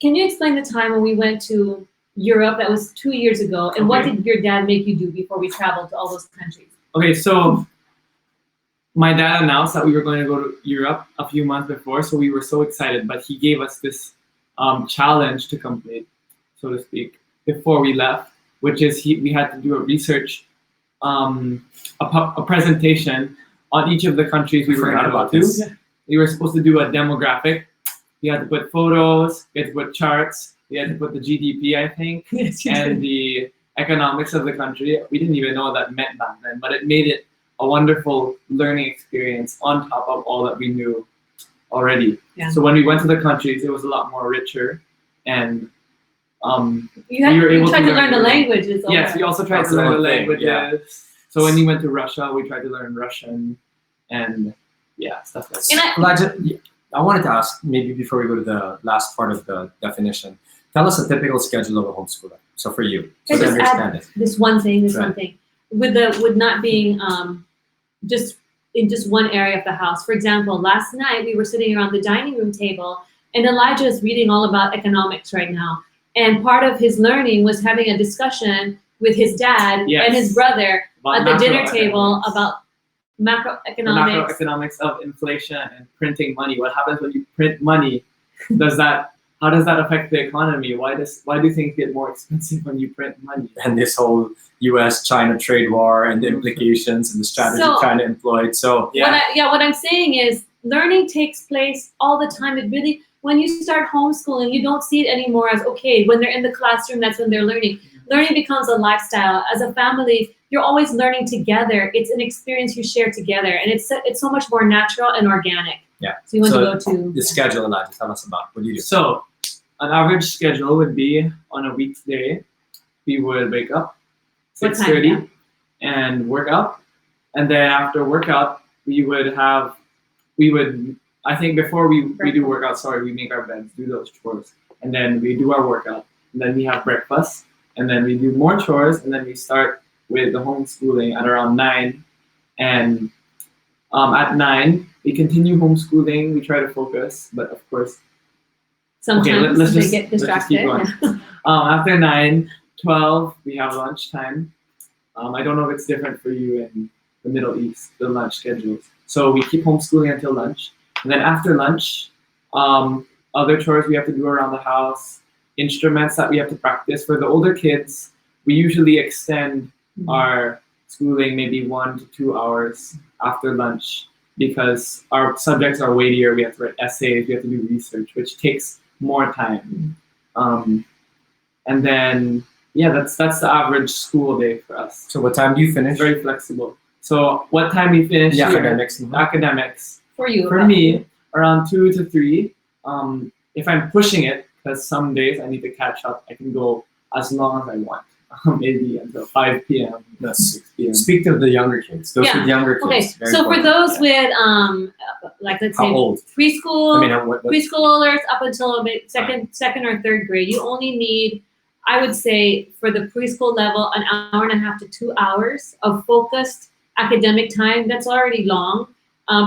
O: can you explain the time when we went to Europe? That was 2 years ago. And what did your dad make you do before we traveled to all those countries?
P: Okay, so my dad announced that we were going to go to Europe a few months before, so we were so excited, but he gave us this challenge to complete, so to speak, before we left, which is we had to do a research, a presentation on each of the countries we were going to go to. We were supposed to do a demographic. We had to put photos, we had to put charts, we had to put the GDP, I think, and the economics of the country. We didn't even know what that meant back then, but it made it a wonderful learning experience on top of all that we knew already. Yeah. So when we went to the countries, it was a lot more richer, and
O: you tried to learn the languages.
P: Yes, we also tried to learn the languages. Yeah. So when we went to Russia, we tried to learn Russian, and stuff like that.
M: Elijah, I wanted to ask, maybe before we go to the last part of the definition, tell us a typical schedule of a homeschooler. So for you, so to understand it.
O: This one thing, one thing. With not being just in just one area of the house. For example, last night we were sitting around the dining room table, and Elijah is reading all about economics right now. And part of his learning was having a discussion with his dad and his brother at the dinner table about macroeconomics.
P: The macroeconomics of inflation and printing money. What happens when you print money? How does that affect the economy? Why do things get more expensive when you print money?
M: And this whole U.S.-China trade war and the implications and the strategy China employed. So
O: what I'm saying is learning takes place all the time. It really, when you start homeschooling, you don't see it anymore as, okay, when they're in the classroom, that's when they're learning. Learning becomes a lifestyle. As a family, you're always learning together. It's an experience you share together, and it's so much more natural and organic.
M: Yeah.
O: So you want to go to
M: the schedule, Elijah. Tell us about what do you do?
P: So an average schedule would be on a weekday, we would wake up 6:30 and work out, and then after workout I think before we do workout, we make our beds, do those chores, and then we do our workout, and then we have breakfast, and then we do more chores, and then we start with the homeschooling at around 9. And at 9, we continue homeschooling. We try to focus, but of course,
O: Sometimes
P: let's
O: they
P: just,
O: get
P: let's just keep
O: distracted.
P: going. After 9, 12, we have lunchtime. I don't know if it's different for you in the Middle East, the lunch schedules. So we keep homeschooling until lunch. And then after lunch, other chores we have to do around the house, instruments that we have to practice. For the older kids, we usually extend our schooling maybe 1 to 2 hours after lunch because our subjects are weightier. We have to write essays, we have to do research, which takes more time. And then, yeah, that's the average school day for us.
M: So what time do you finish?
P: Very flexible. So what time we finish?
M: The
P: here,
M: academics.
P: academics.
O: For you.
P: For me, around 2 to 3. If I'm pushing it, because some days I need to catch up, I can go as long as I want. Maybe until 5 p.m.
M: That's
P: 6 p.m.
M: Speak to the younger kids. Those with younger kids.
O: Okay,
M: very
O: so for
M: important.
O: those with like let's
M: How
O: say
M: old?
O: preschool,
M: I mean, what
O: preschoolers up until about second or third grade, you only need, I would say, for the preschool level, an hour and a half to 2 hours of focused academic time. That's already long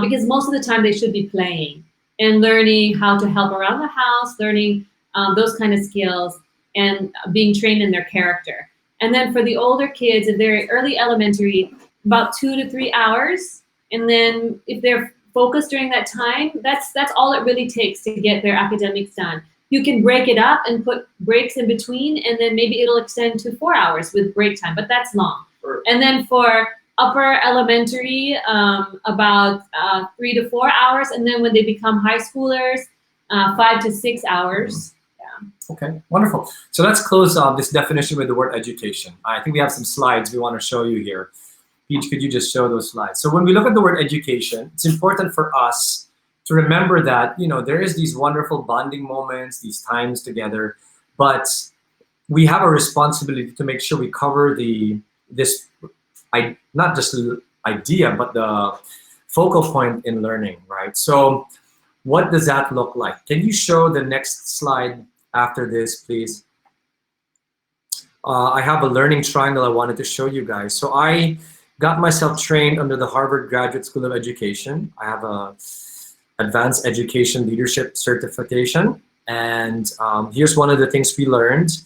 O: because most of the time they should be playing and learning how to help around the house, learning those kind of skills, and being trained in their character. And then for the older kids, if they're early elementary, about 2 to 3 hours. And then if they're focused during that time, that's all it really takes to get their academics done. You can break it up and put breaks in between, and then maybe it'll extend to 4 hours with break time, but that's long. And then for upper elementary, about 3 to 4 hours. And then when they become high schoolers, 5 to 6 hours.
M: Okay, wonderful. So let's close this definition with the word education. I think we have some slides we want to show you here. Peach, could you just show those slides? So when we look at the word education, it's important for us to remember that, there is these wonderful bonding moments, these times together, but we have a responsibility to make sure we cover not just the idea, but the focal point in learning, right? So what does that look like? Can you show the next slide after this, please? I have a learning triangle I wanted to show you guys. So I got myself trained under the Harvard Graduate School of Education. I have a advanced education leadership certification. And here's one of the things we learned.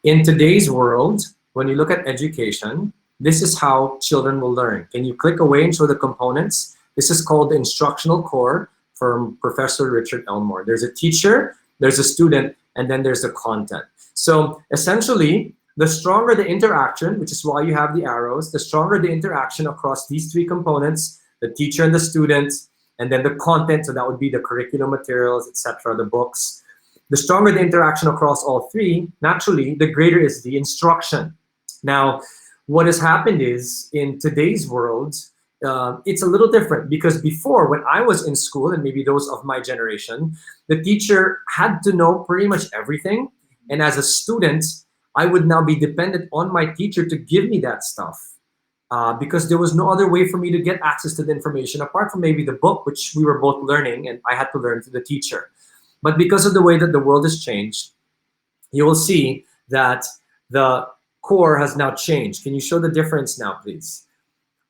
M: In today's world, when you look at education, this is how children will learn. Can you click away and show the components? This is called the instructional core from Professor Richard Elmore. There's a teacher, there's a student, and then there's the content. So essentially, the stronger the interaction, which is why you have the arrows, the stronger the interaction across these 3 components, the teacher and the student, and then the content, so that would be the curriculum materials, etc., the books. The stronger the interaction across all 3, naturally, the greater is the instruction. Now, what has happened is, in today's world, it's a little different because before, when I was in school, and maybe those of my generation, the teacher had to know pretty much everything. And as a student, I would now be dependent on my teacher to give me that stuff because there was no other way for me to get access to the information apart from maybe the book, which we were both learning, and I had to learn through the teacher. But because of the way that the world has changed, you will see that the core has now changed. Can you show the difference now, please?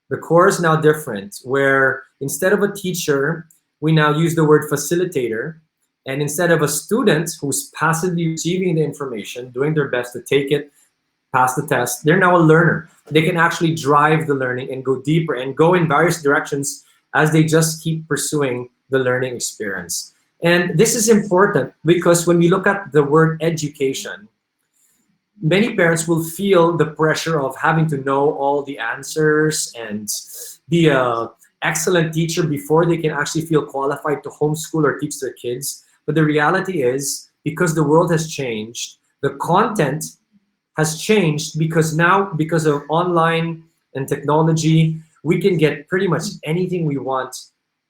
M: The core is now different, where instead of a teacher, we now use the word facilitator. And instead of a student who's passively receiving the information, doing their best to take it, pass the test, they're now a learner. They can actually drive the learning and go deeper and go in various directions as they just keep pursuing the learning experience. And this is important because when we look at the word education, many parents will feel the pressure of having to know all the answers and be an excellent teacher before they can actually feel qualified to homeschool or teach their kids. But the reality is, because the world has changed, the content has changed because now, because of online and technology, we can get pretty much anything we want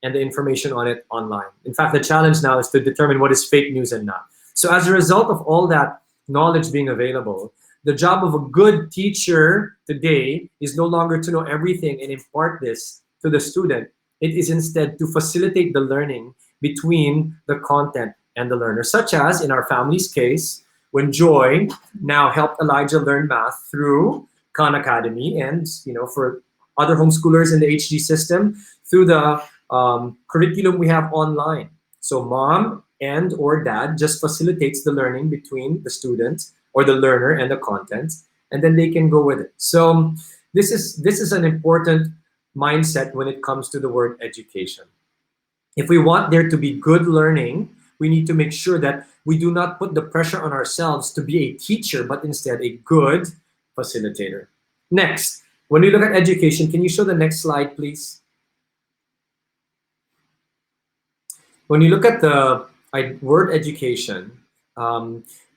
M: and the information on it online. In fact, the challenge now is to determine what is fake news and not. So as a result of all that knowledge being available, the job of a good teacher today is no longer to know everything and impart this to the student. It is instead to facilitate the learning between the content and the learner, such as in our family's case, when Joy now helped Elijah learn math through Khan Academy, and for other homeschoolers in the HG system, through the curriculum we have online. So mom and or dad just facilitates the learning between the student or the learner and the content, and then they can go with it. So this is an important mindset when it comes to the word education. If we want there to be good learning, we need to make sure that we do not put the pressure on ourselves to be a teacher, but instead a good facilitator. Next, when we look at education, can you show the next slide, please? When you look at the word education,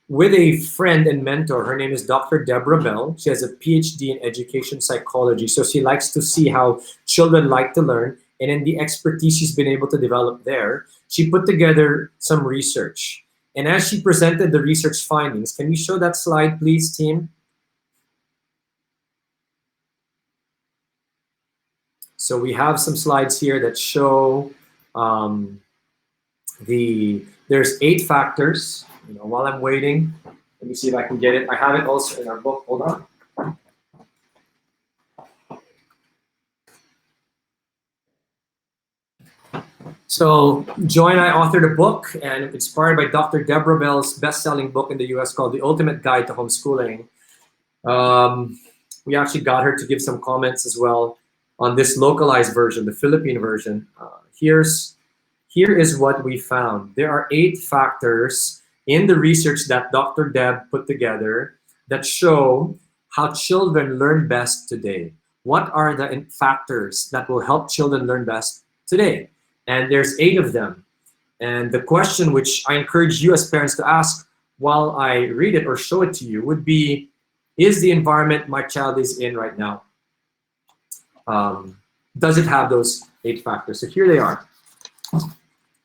M: with a friend and mentor, her name is Dr. Deborah Bell. She has a PhD in education psychology. So she likes to see how children like to learn. And in the expertise she's been able to develop there, she put together some research. And as she presented the research findings, can we show that slide, please, team? So we have some slides here that show there's 8 factors. While I'm waiting, let me see if I can get it. I have it also in our book. Hold on. So Joy and I authored a book, and inspired by Dr. Deborah Bell's best-selling book in the US called The Ultimate Guide to Homeschooling. We actually got her to give some comments as well on this localized version, the Philippine version. Here is what we found. There are 8 factors in the research that Dr. Deb put together that show how children learn best today. What are the factors that will help children learn best today? And there's 8 of them. And the question which I encourage you as parents to ask while I read it or show it to you would be, is the environment my child is in right now, does it have those 8 factors? So here they are.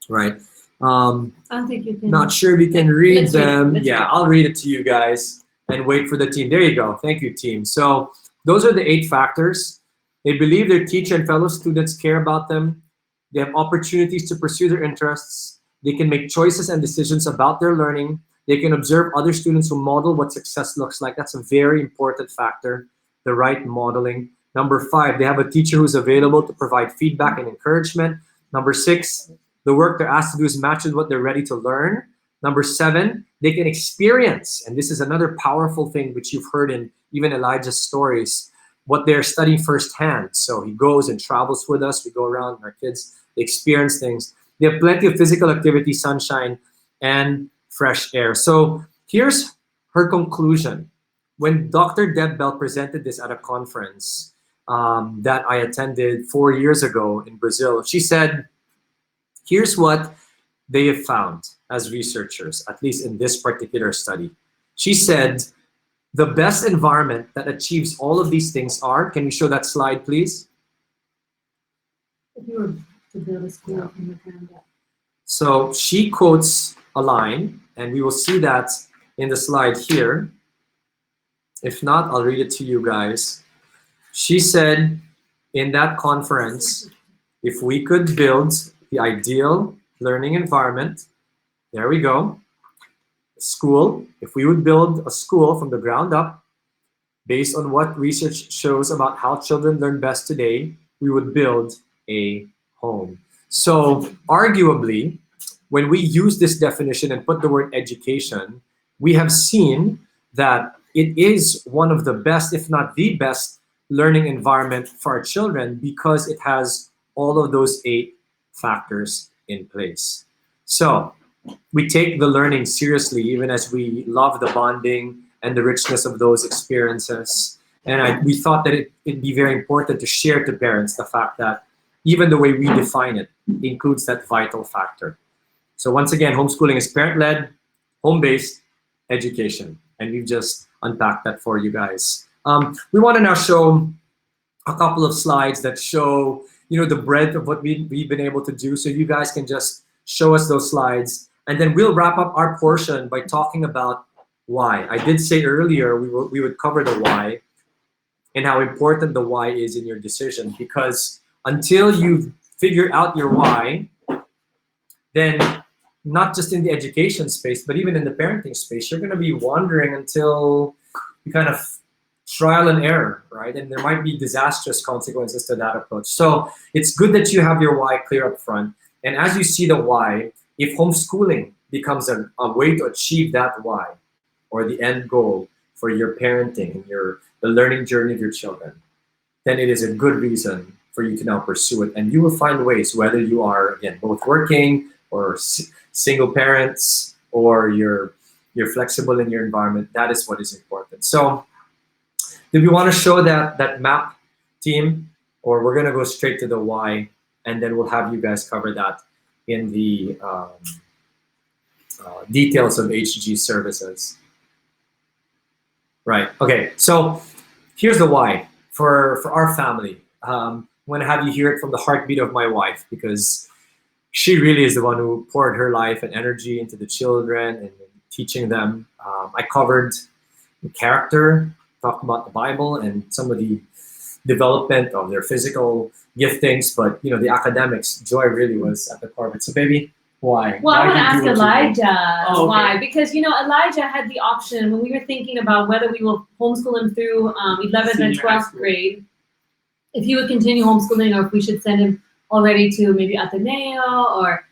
M: Right.
O: I don't think you can.
M: Not sure if you can read them.
O: Let's
M: Yeah,
O: read.
M: I'll read it to you guys and wait for the team. There you go. Thank you, team. So those are the 8 factors. They believe their teacher and fellow students care about them. They have opportunities to pursue their interests. They can make choices and decisions about their learning. They can observe other students who model what success looks like. That's a very important factor, the right modeling. Number 5, they have a teacher who's available to provide feedback and encouragement. Number 6, the work they're asked to do is matched with what they're ready to learn. Number 7, they can experience, and this is another powerful thing which you've heard in even Elijah's stories, what they're studying firsthand. So he goes and travels with us. We go around, and our kids experience things. They have plenty of physical activity, sunshine, and fresh air. So here's her conclusion. When Dr. Deb Bell presented this at a conference that I attended 4 years ago in Brazil, she said, here's what they have found as researchers, at least in this particular study. She said, the best environment that achieves all of these things are, can we show that slide, please?
O: If you were to build a school from the ground up.
M: So she quotes a line, and we will see that in the slide here. If not, I'll read it to you guys. She said in that conference, if we could build the ideal learning environment, there we go, school, if we would build a school from the ground up, based on what research shows about how children learn best today, we would build a home. So arguably, when we use this definition and put the word education, we have seen that it is one of the best, if not the best, learning environment for our children because it has all of those 8 factors in place. So we take the learning seriously, even as we love the bonding and the richness of those experiences. And we thought that it'd be very important to share to parents the fact that even the way we define it includes that vital factor. So once again, homeschooling is parent-led, home-based education. And we've just unpacked that for you guys. We want to now show a couple of slides that show, the breadth of what we've been able to do. So you guys can just show us those slides. And then we'll wrap up our portion by talking about why. I did say earlier we would cover the why and how important the why is in your decision, because until you've figured out your why, then not just in the education space, but even in the parenting space, you're going to be wandering until you kind of trial and error, right? And there might be disastrous consequences to that approach. So it's good that you have your why clear up front. And as you see the why, if homeschooling becomes a way to achieve that why, or the end goal for your parenting and the learning journey of your children, then it is a good reason for you to now pursue it. And you will find ways, whether you are, again, both working or single parents, or you're flexible in your environment. That is what is important. So do we want to show that map, team, or we're going to go straight to the why, and then we'll have you guys cover that in the details of HG services. Right. Okay. So here's the why for our family. I'm going to have you hear it from the heartbeat of my wife, because she really is the one who poured her life and energy into the children and teaching them. I covered the character, talked about the Bible and some of the development of their physical giftings, but the academics, Joy really was at the core of it. So baby, why?
O: Well,
M: Why
O: I want to
M: did you
O: ask
M: do what you did?
O: Elijah
M: Oh, okay.
O: why, because Elijah had the option when we were thinking about whether we will homeschool him through 11th and
P: Senior high
O: 12th
P: school.
O: grade, if he would continue homeschooling, or if we should send him already to maybe Ateneo, or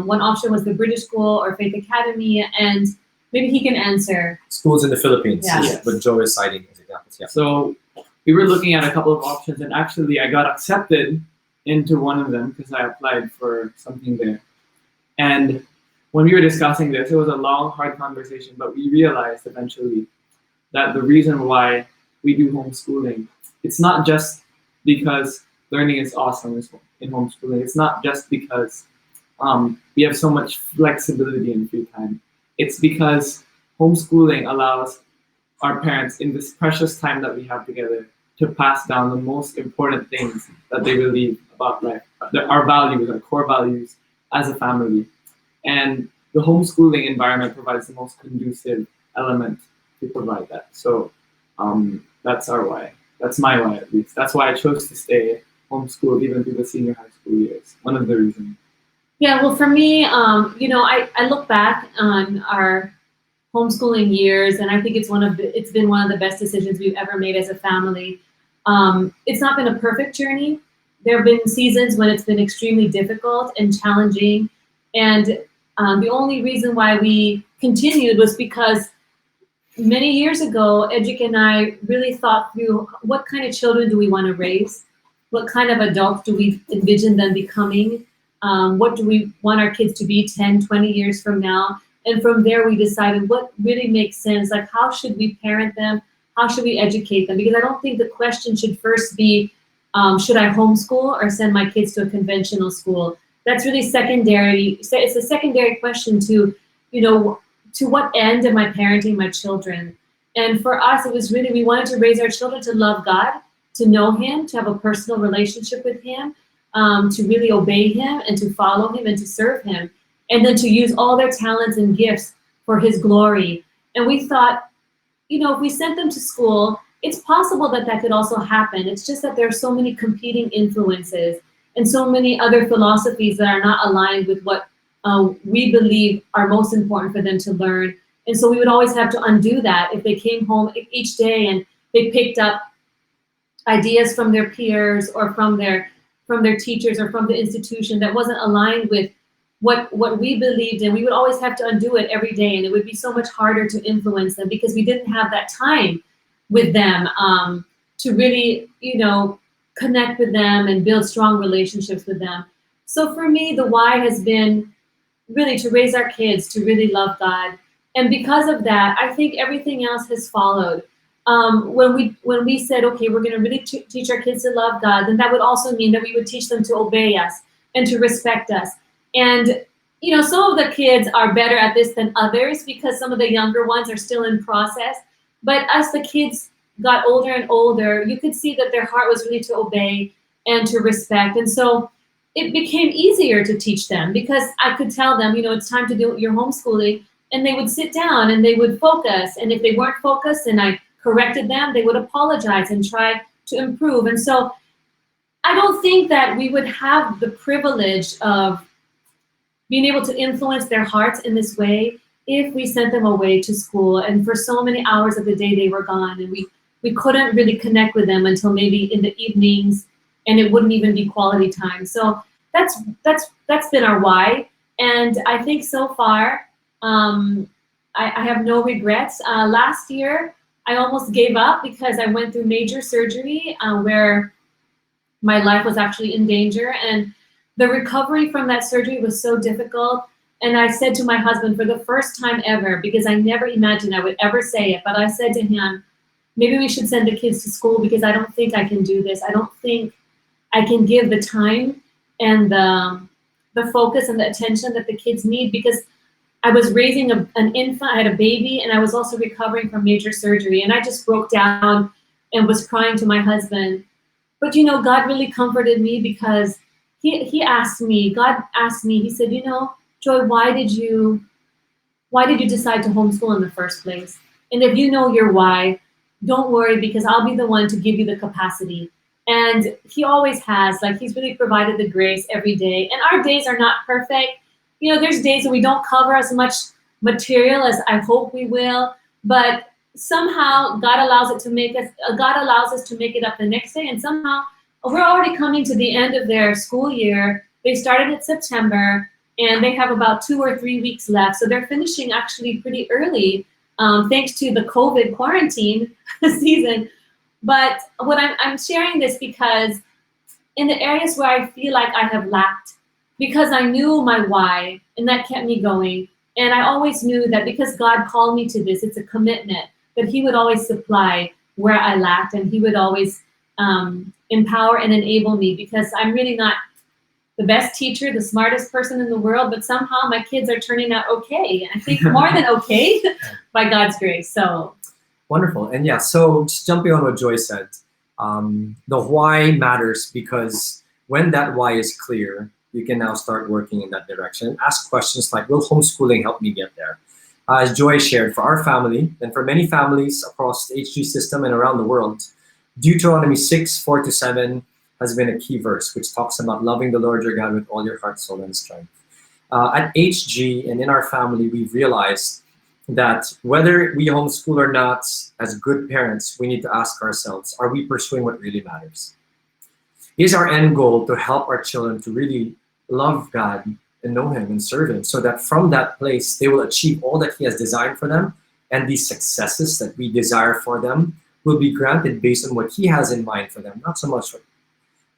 O: one option was the British School or Faith Academy, and maybe he can answer.
M: Schools in the Philippines,
O: Yeah.
M: is what Joy is citing as examples. Yeah.
P: So we were looking at a couple of options, and actually I got accepted into one of them because I applied for something there. And when we were discussing this, it was a long, hard conversation, but we realized eventually that the reason why we do homeschooling, it's not just because learning is awesome in homeschooling. It's not just because we have so much flexibility and free time. It's because homeschooling allows our parents, in this precious time that we have together, to pass down the most important things that they believe about life, our values, our core values as a family. And the homeschooling environment provides the most conducive element to provide that. So that's our why. That's my why, at least. That's why I chose to stay homeschooled even through the senior high school years. One of the reasons.
O: Yeah, well, for me, I look back on our homeschooling years, and I think it's been one of the best decisions we've ever made as a family. It's not been a perfect journey. There have been seasons when it's been extremely difficult and challenging, and the only reason why we continued was because many years ago, Edric and I really thought through what kind of children do we want to raise? What kind of adults do we envision them becoming? What do we want our kids to be 10, 20 years from now? And from there, we decided what really makes sense. Like, how should we parent them? How should we educate them? Because I don't think the question should first be, should I homeschool or send my kids to a conventional school? That's really secondary. It's a secondary question to, to what end am I parenting my children? And for us, it was really, we wanted to raise our children to love God, to know Him, to have a personal relationship with Him, to really obey Him and to follow Him and to serve Him, and then to use all their talents and gifts for His glory. And we thought, if we sent them to school, it's possible that that could also happen. It's just that there are so many competing influences and so many other philosophies that are not aligned with what we believe are most important for them to learn. And so we would always have to undo that if they came home each day and they picked up ideas from their peers or from their teachers or from the institution that wasn't aligned with what we believed in. We would always have to undo it every day, and it would be so much harder to influence them because we didn't have that time with them to really, connect with them and build strong relationships with them. So for me, the why has been really to raise our kids to really love God. And because of that, I think everything else has followed. When we said, okay, we're going to really teach our kids to love God, then that would also mean that we would teach them to obey us and to respect us. And, some of the kids are better at this than others because some of the younger ones are still in process. But as the kids got older and older, you could see that their heart was really to obey and to respect. And so it became easier to teach them because I could tell them, it's time to do your homeschooling. And they would sit down and they would focus. And if they weren't focused and I corrected them, they would apologize and try to improve. And so I don't think that we would have the privilege of being able to influence their hearts in this way if we sent them away to school and for so many hours of the day they were gone and we couldn't really connect with them until maybe in the evenings, and it wouldn't even be quality time. So that's been our why, and I think so far I have no regrets. Last year I almost gave up because I went through major surgery where my life was actually in danger, and the recovery from that surgery was so difficult. And I said to my husband for the first time ever, because I never imagined I would ever say it, but I said to him, maybe we should send the kids to school because I don't think I can do this. I don't think I can give the time and the focus and the attention that the kids need, because I was raising an infant, I had a baby, and I was also recovering from major surgery. And I just broke down and was crying to my husband. But you know, God really comforted me because he asked me, God asked me, he said, you know, Joy, why did you decide to homeschool in the first place? And if you know your why, don't worry, because I'll be the one to give you the capacity. And he always has, like, he's really provided the grace every day. And our days are not perfect. You know, there's days that we don't cover as much material as I hope we will, but somehow God allows us to make it up the next day. And somehow we're already coming to the end of their school year. They started in September, and they have about 2 or 3 weeks left. So they're finishing actually pretty early, thanks to the COVID quarantine season. But what I'm sharing this because in the areas where I feel like I have lacked, because I knew my why, and that kept me going. And I always knew that because God called me to this, it's a commitment that he would always supply where I lacked, and he would always empower and enable me, because I'm really not the best teacher, the smartest person in the world, but somehow my kids are turning out okay. I think more than okay by God's grace. So
M: wonderful. And yeah, so just jumping on what Joy said, the why matters, because when that why is clear, you can now start working in that direction. Ask questions like, will homeschooling help me get there? As Joy shared, for our family and for many families across the HG system and around the world, Deuteronomy 6:4-7 has been a key verse, which talks about loving the Lord your God with all your heart, soul, and strength. At HG and in our family, we've realized that whether we homeschool or not, as good parents, we need to ask ourselves, are we pursuing what really matters? Is our end goal to help our children to really love God and know him and serve him, so that from that place, they will achieve all that he has designed for them, and these successes that we desire for them will be granted based on what he has in mind for them, not so much what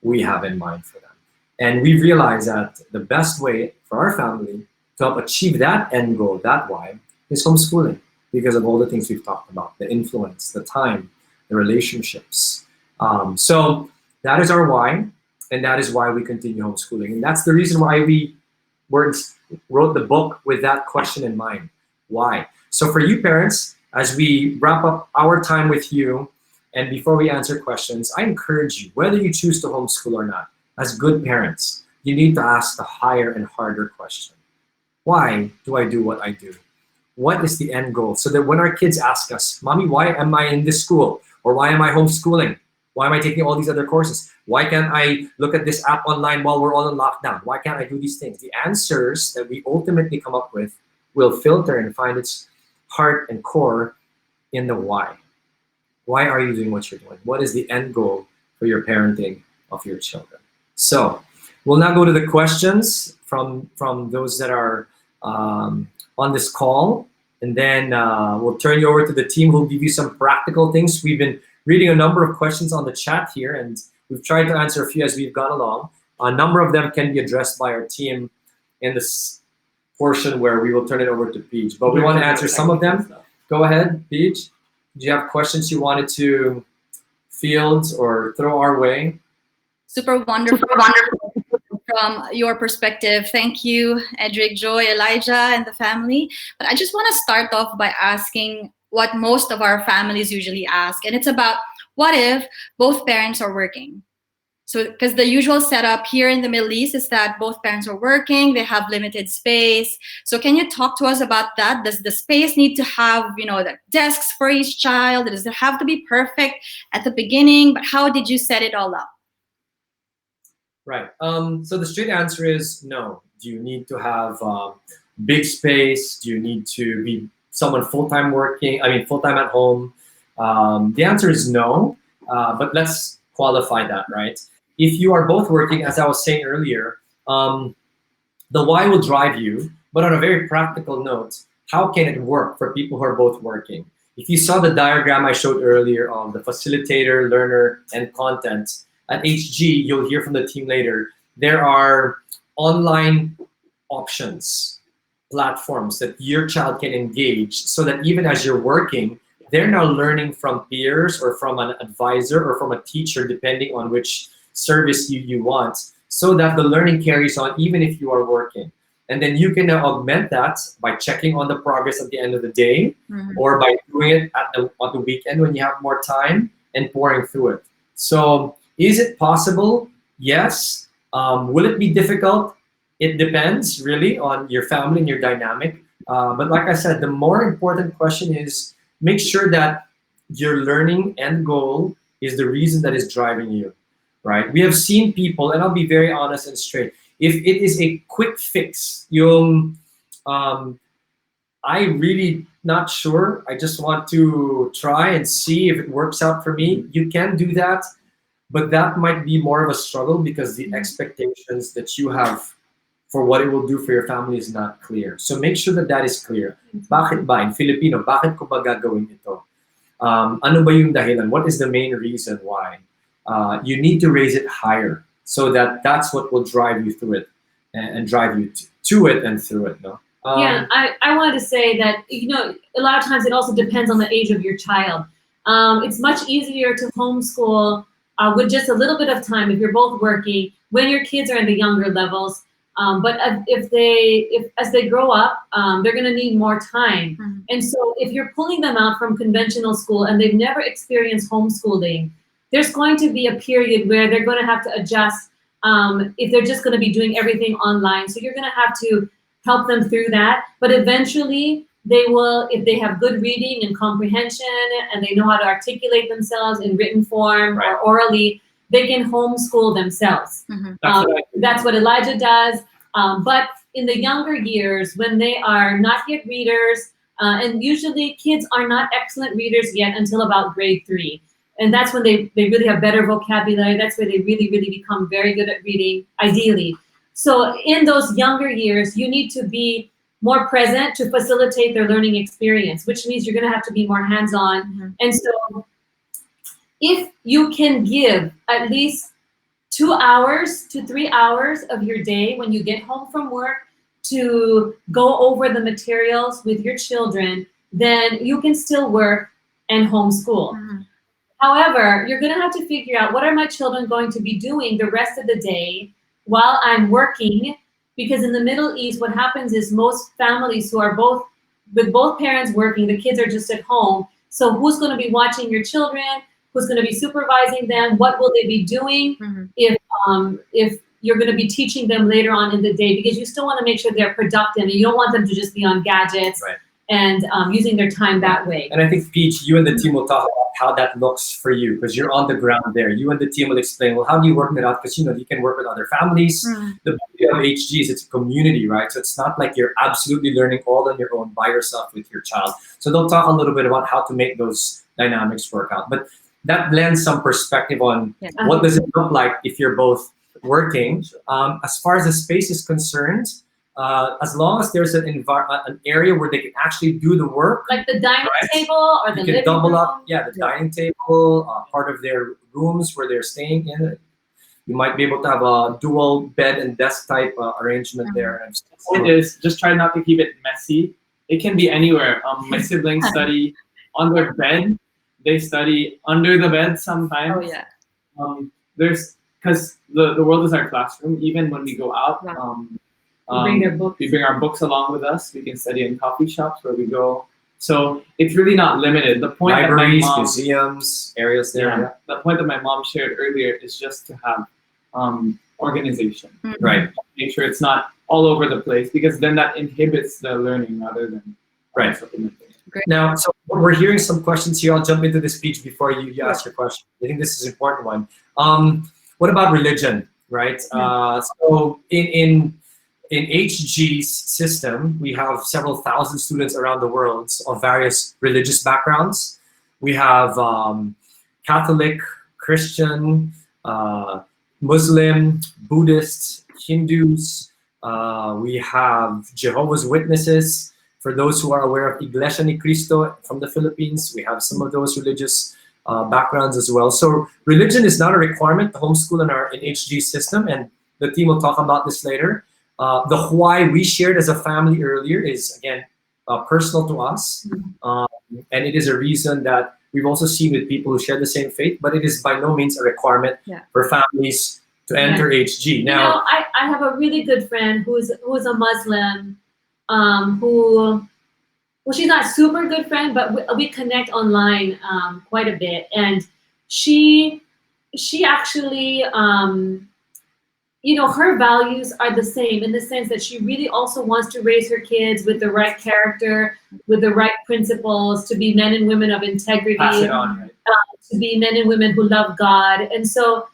M: we have in mind for them. And we realize that the best way for our family to help achieve that end goal, that why, is homeschooling, because of all the things we've talked about, the influence, the time, the relationships. So that is our why, and that is why we continue homeschooling. And that's the reason why we wrote the book with that question in mind. Why? So for you parents, as we wrap up our time with you, and before we answer questions, I encourage you, whether you choose to homeschool or not, as good parents, you need to ask the higher and harder question. Why do I do what I do? What is the end goal? So that when our kids ask us, Mommy, why am I in this school? Or why am I homeschooling? Why am I taking all these other courses? Why can't I look at this app online while we're all in lockdown? Why can't I do these things? The answers that we ultimately come up with will filter and find its heart and core in the why. Why are you doing what you're doing? What is the end goal for your parenting of your children? So we'll now go to the questions from those that are on this call, and then we'll turn you over to the team who will give you some practical things. We've been reading a number of questions on the chat here, and we've tried to answer a few as we've gone along. A number of them can be addressed by our team in this portion where we will turn it over to Peach. But we want to answer some of them. Go ahead, Peach. Do you have questions you wanted to field or throw our way?
A: Super wonderful. From your perspective. Thank you, Edric, Joy, Elijah, and the family. But I just want to start off by asking what most of our families usually ask. And it's about, what if both parents are working? So, because the usual setup here in the Middle East is that both parents are working, they have limited space. So can you talk to us about that? Does the space need to have, the desks for each child? Does it have to be perfect at the beginning? But how did you set it all up?
M: Right. So the straight answer is no. Do you need to have big space? Do you need to be someone full-time working? I mean, full-time at home? The answer is no. But let's qualify that, right? If you are both working, as I was saying earlier, the why will drive you. But on a very practical note, how can it work for people who are both working? If you saw the diagram I showed earlier of the facilitator, learner, and content, at HG, you'll hear from the team later, there are online options, platforms that your child can engage so that even as you're working, they're now learning from peers or from an advisor or from a teacher, depending on which service you want, so that the learning carries on even if you are working. And then you can now augment that by checking on the progress at the end of the day, or by doing it on the weekend when you have more time and pouring through it. So is it possible? Yes. Will it be difficult? It depends really on your family and your dynamic. But like I said, the more important question is make sure that your learning end goal is the reason that is driving you, right? We have seen people, and I'll be very honest and straight, if it is a quick fix, I really not sure. I just want to try and see if it works out for me. You can do that, but that might be more of a struggle because the expectations that you have for what it will do for your family is not clear. So make sure that that is clear. Bakit ba? In Filipino, bakit ko ba gagawin ito? Ano ba yung dahilan? What is the main reason why? You need to raise it higher so that that's what will drive you through it and drive you to it and through it. No?
O: Yeah, I wanted to say that, a lot of times it also depends on the age of your child. It's much easier to homeschool with just a little bit of time if you're both working when your kids are in the younger levels. But if as they grow up, they're going to need more time. And so if you're pulling them out from conventional school and they've never experienced homeschooling, there's going to be a period where they're going to have to adjust if they're just going to be doing everything online. So you're going to have to help them through that. But eventually they will, if they have good reading and comprehension and they know how to articulate themselves in written form or orally, they can homeschool themselves. That's what Elijah does. But in the younger years, when they are not yet readers, and usually kids are not excellent readers yet until about grade 3. And that's when they really have better vocabulary. That's where they really, really become very good at reading, ideally. So in those younger years, you need to be more present to facilitate their learning experience, which means you're going to have to be more hands-on. And so if you can give at least 2 hours to 3 hours of your day when you get home from work to go over the materials with your children, then you can still work and homeschool. However, you're going to have to figure out, what are my children going to be doing the rest of the day while I'm working? Because in the Middle East, what happens is most families who are with both parents working, the kids are just at home. So who's going to be watching your children? Who's going to be supervising them? What will they be doing if you're going to be teaching them later on in the day? Because you still want to make sure they're productive and you don't want them to just be on gadgets and using their time that way.
M: And I think, Peach, you and the team will talk about how that looks for you because you're on the ground there. You and the team will explain, well, how do you work that out? Because, you can work with other families. The beauty of HG is it's a community, right? So it's not like you're absolutely learning all on your own by yourself with your child. So they'll talk a little bit about how to make those dynamics work out. But that lends some perspective on what does it look like if you're both working. As far as the space is concerned, as long as there's an area where they can actually do the work,
O: like the dining table or the living room. You can
M: double up, the dining table, part of their rooms where they're staying in. You might be able to have a dual bed and desk type arrangement there.
P: It is just try not to keep it messy. It can be anywhere. My siblings study on their bed. They study under the bed sometimes.
O: Oh yeah.
P: There's because the world is our classroom. Even when we go out, we bring our books along with us. We can study in coffee shops where we go. So it's really not limited. The point
M: libraries,
P: that my mom,
M: museums, areas there.
P: The point that my mom shared earlier is just to have organization.
M: Right.
P: Make sure it's not all over the place because then that inhibits the learning rather than supplementing.
A: Great.
M: Now, so we're hearing some questions here. I'll jump into the speech before you ask your question. I think this is an important one. What about religion? right? So in HG's system, we have several thousand students around the world of various religious backgrounds. We have Catholic, Christian, Muslim, Buddhist, Hindus. We have Jehovah's Witnesses. For those who are aware of Iglesia ni Cristo from the Philippines, we have some of those religious backgrounds as well. So religion is not a requirement to homeschool in HG system, and the team will talk about this later. The why we shared as a family earlier is, again, personal to us. And it is a reason that we've also seen with people who share the same faith, but it is by no means a requirement for families to enter HG. Now,
O: I have a really good friend who's a Muslim, who, well, she's not a super good friend, but we connect online quite a bit. And she actually, her values are the same in the sense that she really also wants to raise her kids with the right character, with the right principles, to be men and women of integrity,
M: pass it on, right?
O: To be men and women who love God. And so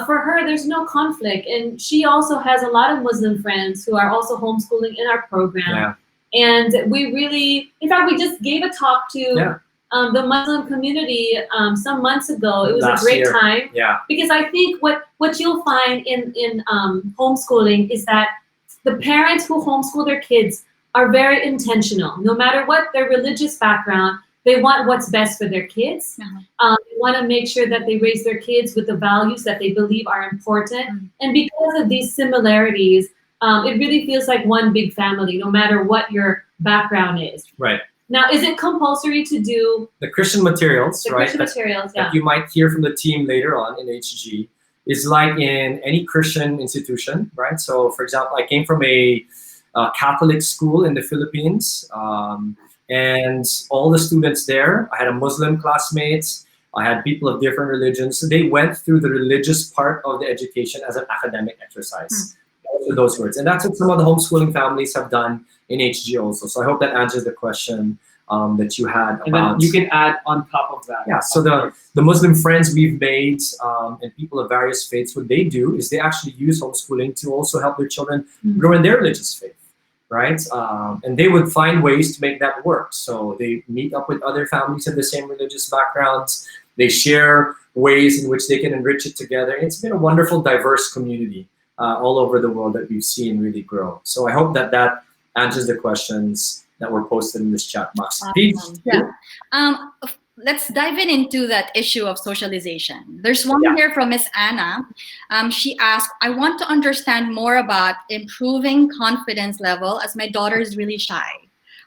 O: for her, there's no conflict. And she also has a lot of Muslim friends who are also homeschooling in our program. And we really, in fact, we just gave a talk to the Muslim community some months ago. It was a great time. Because I think what you'll find in homeschooling is that the parents who homeschool their kids are very intentional. No matter what their religious background, they want what's best for their kids. They want to make sure that they raise their kids with the values that they believe are important. And because of these similarities, it really feels like one big family, no matter what your background is.
M: Right.
O: Now, is it compulsory to do
M: the Christian materials, right?
O: Christian materials,
M: that you might hear from the team later on in HG is like in any Christian institution, right? So, for example, I came from a Catholic school in the Philippines, and all the students there, I had a Muslim classmates, I had people of different religions. So they went through the religious part of the education as an academic exercise. Those words. And that's what some of the homeschooling families have done in HG also. So I hope that answers the question that you had about.
P: And then you can add on top of that.
M: Yeah, so the Muslim friends we've made and people of various faiths, what they do is they actually use homeschooling to also help their children grow in their religious faith, right? And they would find ways to make that work. So they meet up with other families of the same religious backgrounds. They share ways in which they can enrich it together. And it's been a wonderful, diverse community all over the world that we've seen really grow. So I hope that answers the questions that were posted in this chat box.
A: Awesome. Let's dive into that issue of socialization. There's one here from Miss Anna. She asked, I want to understand more about improving confidence level as my daughter is really shy.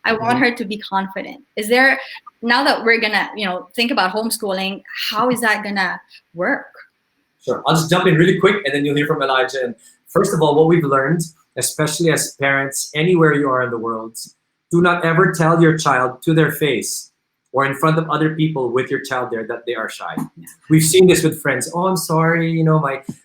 A: I want her to be confident. Is there, now that we're gonna, think about homeschooling, how is that gonna work?
M: Sure. I'll just jump in really quick and then you'll hear from Elijah. And first of all, what we've learned, especially as parents, anywhere you are in the world, do not ever tell your child to their face or in front of other people with your child there that they are shy. We've seen this with friends. Oh, I'm sorry,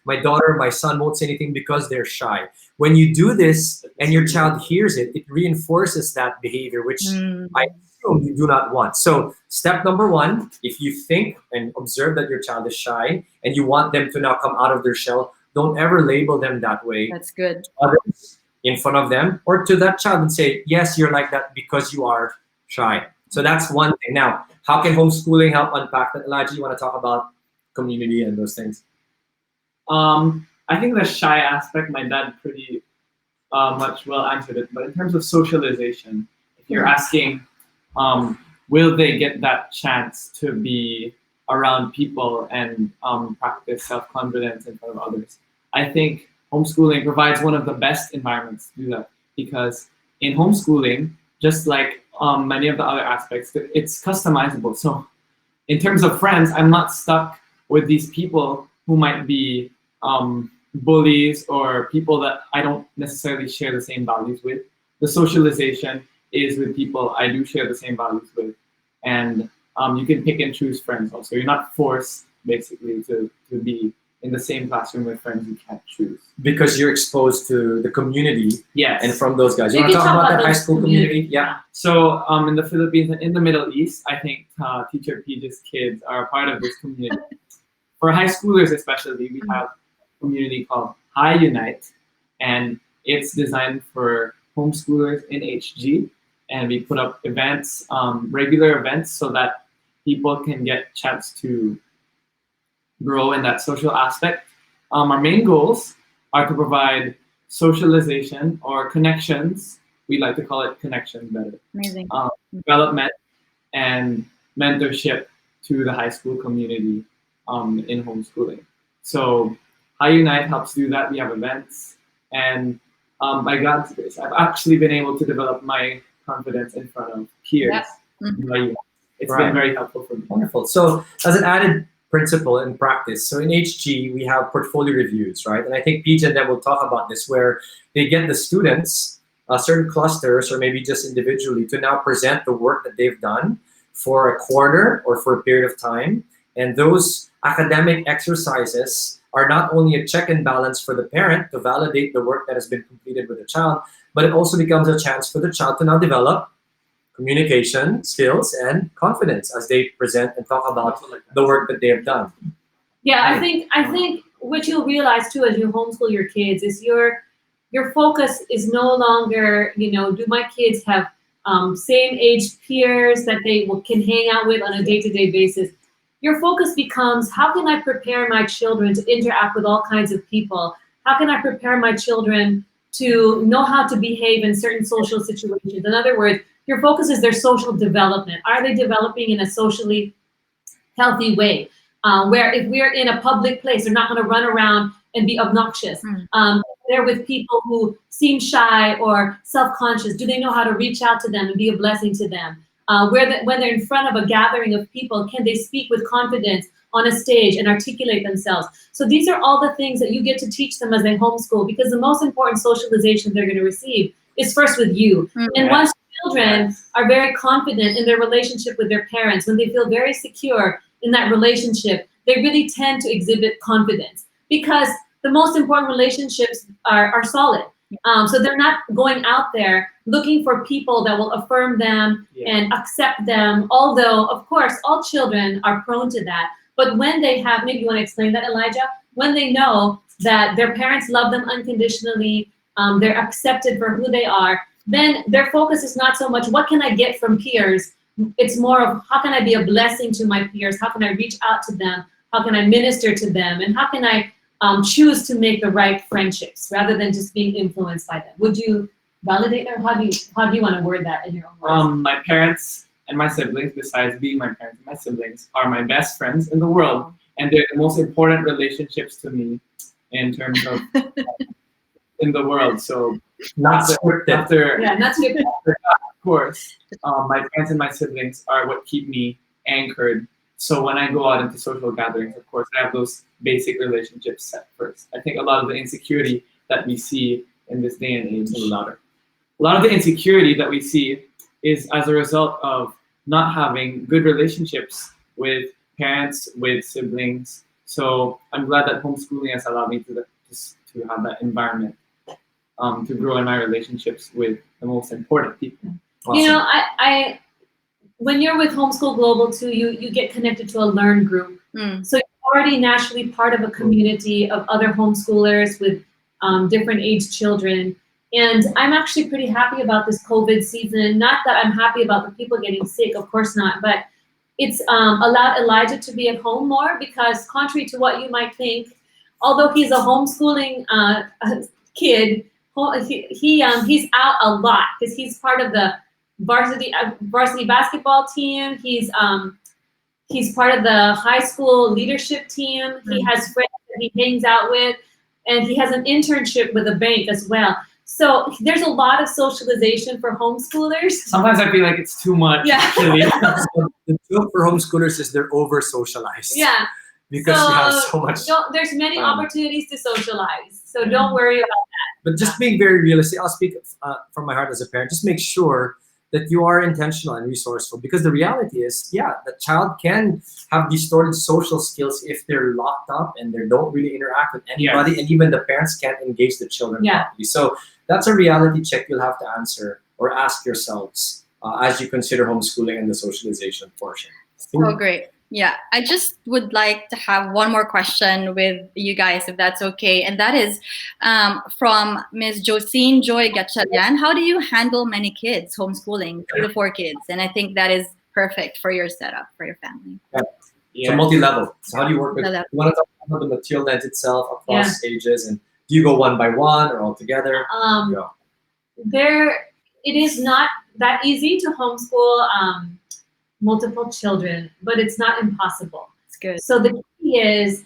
M: my daughter, my son won't say anything because they're shy. When you do this and your child hears it, it reinforces that behavior, which I assume you do not want. So step number one, if you think and observe that your child is shy and you want them to now come out of their shell, don't ever label them that way.
A: That's good.
M: Others in front of them or to that child and say, yes, you're like that because you are shy. So that's one thing. Now, how can homeschooling help unpack that? Elijah, you want to talk about community and those things?
P: I think the shy aspect, my dad pretty much well answered it. But in terms of socialization, if you're asking, will they get that chance to be around people and practice self-confidence in front of others? I think homeschooling provides one of the best environments to do that, because in homeschooling, just like many of the other aspects, it's customizable. So in terms of friends, I'm not stuck with these people who might be bullies or people that I don't necessarily share the same values with. The socialization is with people I do share the same values with. And you can pick and choose friends also. You're not forced, basically, to be in the same classroom with friends you can't choose.
M: Because you're exposed to the community.
P: Yes.
M: And from those guys. You want to talk about that high school community? Yeah.
P: So in the Philippines and in the Middle East, I think Teacher Peach's kids are a part of this community. For high schoolers especially, we have a community called Hi Unite, and it's designed for homeschoolers in HG. And we put up events, regular events, so that people can get chance to grow in that social aspect. Our main goals are to provide socialization or connections. We like to call it connection better.
A: Amazing.
P: Development and mentorship to the high school community in homeschooling. So High Unite helps do that. We have events, and by God's grace, I've actually been able to develop my confidence in front of peers.
A: Yep. Mm-hmm.
P: It's been very helpful for me.
M: Wonderful. So as an added principle in practice, so in HG, we have portfolio reviews, right? And I think PJ and them will talk about this, where they get the students, certain clusters or maybe just individually, to now present the work that they've done for a quarter or for a period of time. And those academic exercises are not only a check and balance for the parent to validate the work that has been completed with the child, but it also becomes a chance for the child to now develop communication skills and confidence as they present and talk about the work that they have done.
O: Yeah, I think what you'll realize too as you homeschool your kids is your focus is no longer, do my kids have same age peers that they can hang out with on a day-to-day basis. Your focus becomes, how can I prepare my children to interact with all kinds of people? How can I prepare my children to know how to behave in certain social situations? In other words, your focus is their social development. Are they developing in a socially healthy way? Where if we're in a public place, they're not going to run around and be obnoxious. They're with people who seem shy or self-conscious. Do they know how to reach out to them and be a blessing to them? When they're in front of a gathering of people, can they speak with confidence on a stage and articulate themselves? So these are all the things that you get to teach them as they homeschool, because the most important socialization they're going to receive is first with you. And once children are very confident in their relationship with their parents, when they feel very secure in that relationship, they really tend to exhibit confidence, because the most important relationships are solid. So they're not going out there looking for people that will affirm them and accept them, although, of course, all children are prone to that. But when they have, maybe you want to explain that, Elijah, when they know that their parents love them unconditionally, they're accepted for who they are, then their focus is not so much, what can I get from peers? It's more of, how can I be a blessing to my peers? How can I reach out to them? How can I minister to them? And how can I choose to make the right friendships rather than just being influenced by them? Would you validate, or how do you want to word that in your own words?
P: My parents and my siblings, besides being my parents and my siblings, are my best friends in the world. And they're the most important relationships to me in terms of in the world. So
M: not scripted.
O: Not scripted.
P: Of course, my parents and my siblings are what keep me anchored. So when I go out into social gatherings, of course, I have those basic relationships set first. I think a lot of the insecurity that we see in this day and age is louder. A lot of the insecurity that we see is as a result of not having good relationships with parents, with siblings. So I'm glad that homeschooling has allowed me to have that environment to grow in my relationships with the most important people.
O: Awesome. I when you're with Homeschool Global too, you get connected to a Learn group. So you're already naturally part of a community of other homeschoolers with different age children. And I'm actually pretty happy about this COVID season. Not that I'm happy about the people getting sick, of course not, but it's allowed Elijah to be at home more, because contrary to what you might think, although he's a homeschooling kid, he's out a lot because he's part of the varsity basketball team. He's part of the high school leadership team. He has friends that he hangs out with, and he has an internship with a bank as well. So there's a lot of socialization for homeschoolers.
P: Sometimes I feel like it's too much.
O: Yeah.
P: Actually.
M: The joke for homeschoolers is they're over socialized.
O: Yeah.
M: Because you have so much.
O: There's many opportunities to socialize. So don't worry about that.
M: But just being very realistic, I'll speak from my heart as a parent. Just make sure that you are intentional and resourceful, because the reality is, the child can have distorted social skills if they're locked up and they don't really interact with anybody, and even the parents can't engage the children properly. So that's a reality check you'll have to answer or ask yourselves as you consider homeschooling and the socialization portion.
A: So great. Yeah, I just would like to have one more question with you guys, if that's okay. And that is from Ms. Josine Joy Gatchalian. How do you handle many kids, homeschooling, 3 to 4 kids? And I think that is perfect for your setup, for your family.
M: So multi-level. So how do you work with?
A: Multi-level.
M: You want to talk about the material lens itself across ages, and do you go one by one or all together? Go.
O: It is not that easy to homeschool multiple children, but it's not impossible.
A: It's good.
O: So the key is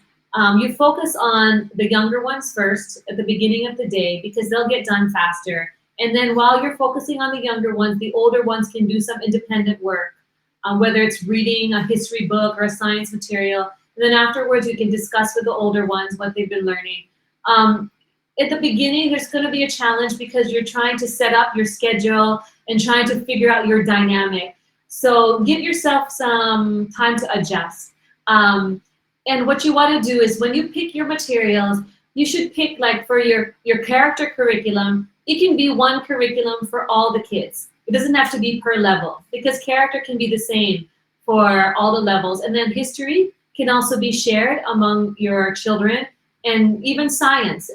O: you focus on the younger ones first at the beginning of the day because they'll get done faster. And then while you're focusing on the younger ones, the older ones can do some independent work, whether it's reading a history book or a science material. And then afterwards, you can discuss with the older ones what they've been learning. At the beginning, there's going to be a challenge because you're trying to set up your schedule and trying to figure out your dynamic. So give yourself some time to adjust. And what you want to do is when you pick your materials, you should pick like for your character curriculum, it can be one curriculum for all the kids. It doesn't have to be per level because character can be the same for all the levels. And then history can also be shared among your children, and even science.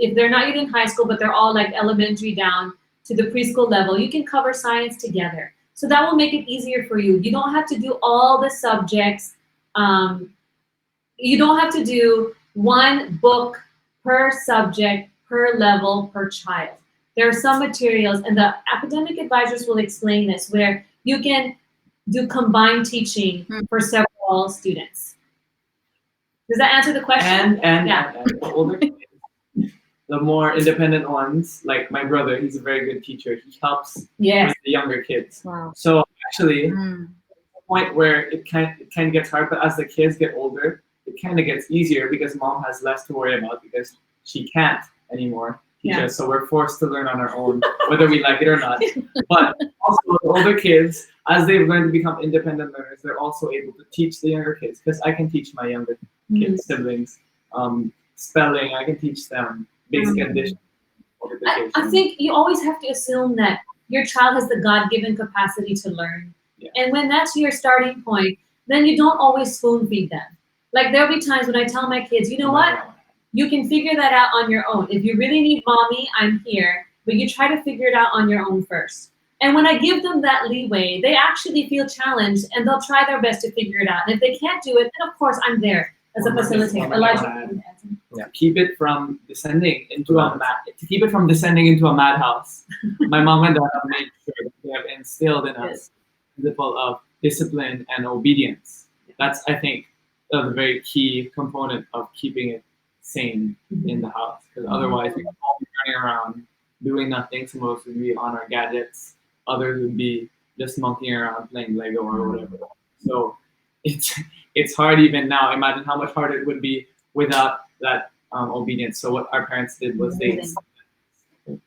O: If they're not yet in high school, but they're all like elementary down to the preschool level, you can cover science together. So that will make it easier for you. You don't have to do all the subjects. You don't have to do one book per subject, per level, per child. There are some materials, and the academic advisors will explain this, where you can do combined teaching for several students. Does that answer the question?
P: And the older kids, the more independent ones, like my brother, he's a very good teacher. He helps with the younger kids.
A: Wow.
P: So actually, the point where it kind of gets hard, but as the kids get older, it kind of gets easier because mom has less to worry about because she can't anymore teach us. So we're forced to learn on our own, whether we like it or not. But also the older kids, as they've learned to become independent learners, they're also able to teach the younger kids because I can teach my younger kids, siblings, spelling, I can teach them basic addition.
O: I think you always have to assume that your child has the God-given capacity to learn. And when that's your starting point, then you don't always spoon feed them. Like there'll be times when I tell my kids, you know what? You can figure that out on your own. If you really need mommy, I'm here. But you try to figure it out on your own first. And when I give them that leeway, they actually feel challenged and they'll try their best to figure it out. And if they can't do it, then of course I'm there as a facilitator. Elijah.
P: Keep it from descending into a madhouse. My mom and dad have made sure that they have instilled in us the principle of discipline and obedience. That's, I think, a very key component of keeping it sane in the house. Because otherwise, we can all be running around doing nothing. Some of us would be on our gadgets. Others would be just monkeying around playing Lego or whatever. So it's hard even now. Imagine how much harder it would be without that obedience. So what our parents did was they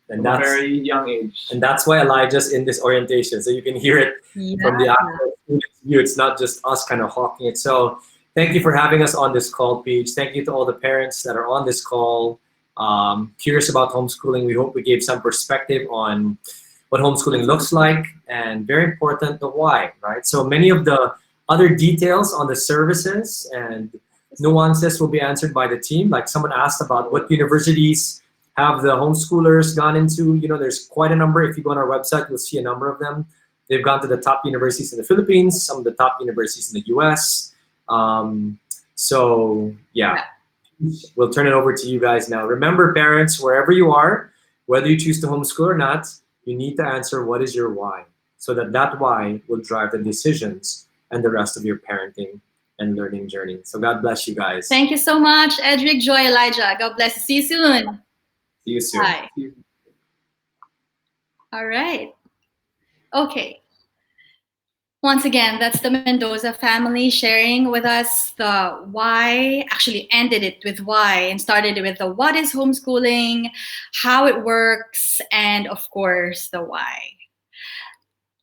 M: and
P: at a very young age.
M: And that's why Elijah's in this orientation. So you can hear it from the actual student's view. It's not just us kind of hawking it. So thank you for having us on this call, Peach. Thank you to all the parents that are on this call. Curious about homeschooling. We hope we gave some perspective on what homeschooling looks like, and very important, the why, right? So many of the other details on the services and nuances will be answered by the team. Like someone asked about what universities have the homeschoolers gone into. You know, there's quite a number. If you go on our website, you'll see a number of them. They've gone to the top universities in the Philippines, some of the top universities in the US. So yeah, we'll turn it over to you guys now. Remember, parents, wherever you are, whether you choose to homeschool or not, you need to answer what is your why, so that why will drive the decisions and the rest of your parenting and learning journey. So God bless you guys.
A: Thank you so much, Edric, Joy, Elijah. God bless you. See you soon.
M: See you soon.
A: Bye. All right. Okay. Once again, that's the Mendoza family sharing with us the why, actually ended it with why and started with the what is homeschooling, how it works, and of course, the why.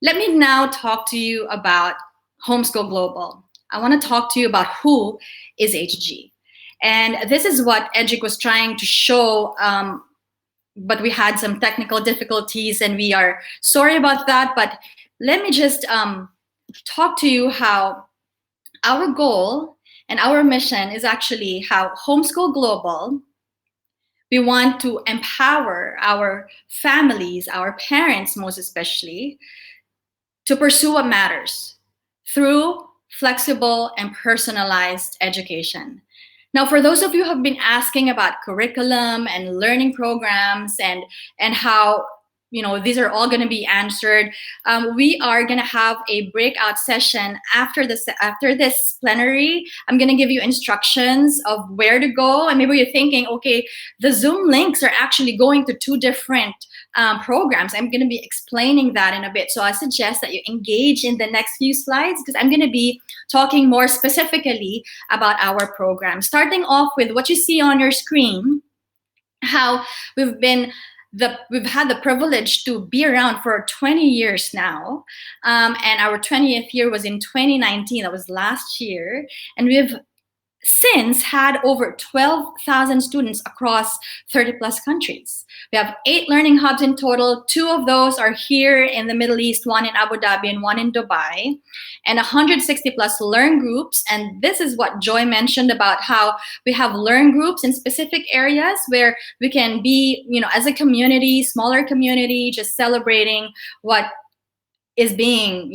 A: Let me now talk to you about Homeschool Global. I want to talk to you about who is HG. And this is what Edric was trying to show, but we had some technical difficulties and we are sorry about that. But let me just talk to you how Our goal and our mission is actually how Homeschool Global, we want to empower our families, our parents most especially, to pursue what matters through flexible and personalized education. Now, for those of you who have been asking about curriculum and learning programs and how these are all going to be answered, we are going to have a breakout session after this plenary. I'm going to give you instructions of where to go, and maybe you're thinking, okay, the Zoom links are actually going to two different programs. I'm going to be explaining that in a bit. So I suggest that you engage in the next few slides because I'm going to be talking more specifically about our program. Starting off with what you see on your screen, how we've had the privilege to be around for 20 years now. And our 20th year was in 2019. That was last year. And we've since had over 12,000 students across 30 plus countries. We have 8 learning hubs in total. 2 of those are here in the Middle East, one in Abu Dhabi and one in Dubai, and 160 plus learn groups. And this is what Joy mentioned about how we have learn groups in specific areas where we can be, as a community, smaller community, just celebrating what is being,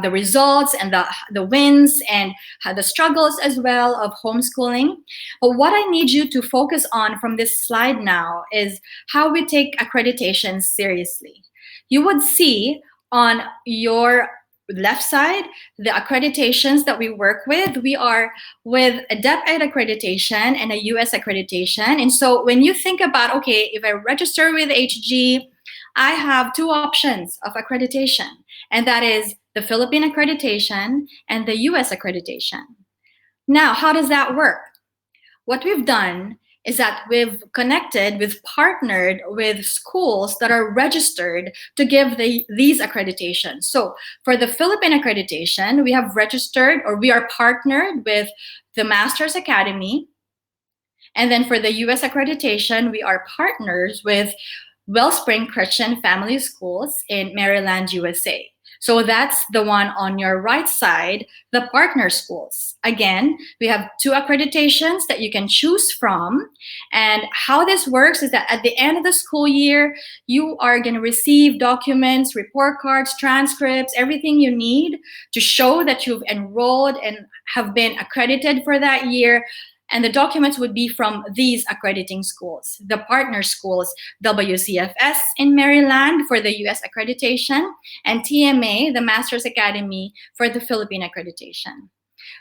A: the results and the wins and the struggles as well of homeschooling. But what I need you to focus on from this slide now is how we take accreditation seriously. You would see on your left side the accreditations that we work with. We are with a DepEd accreditation and a US accreditation. And so when you think about, okay, if I register with HG, I have 2 options of accreditation, and that is the Philippine accreditation and the US accreditation. Now, how does that work? What we've done is that we've partnered with schools that are registered to give these accreditations. So for the Philippine accreditation, we have registered, or we are partnered with the Masters Academy. And then for the US accreditation, we are partners with Wellspring Christian Family Schools in Maryland, USA. So that's the one on your right side, the partner schools. Again, we have 2 accreditations that you can choose from. And how this works is that at the end of the school year, you are going to receive documents, report cards, transcripts, everything you need to show that you've enrolled and have been accredited for that year. And the documents would be from these accrediting schools, the partner schools, WCFS in Maryland for the US accreditation, and TMA, the Masters Academy, for the Philippine accreditation.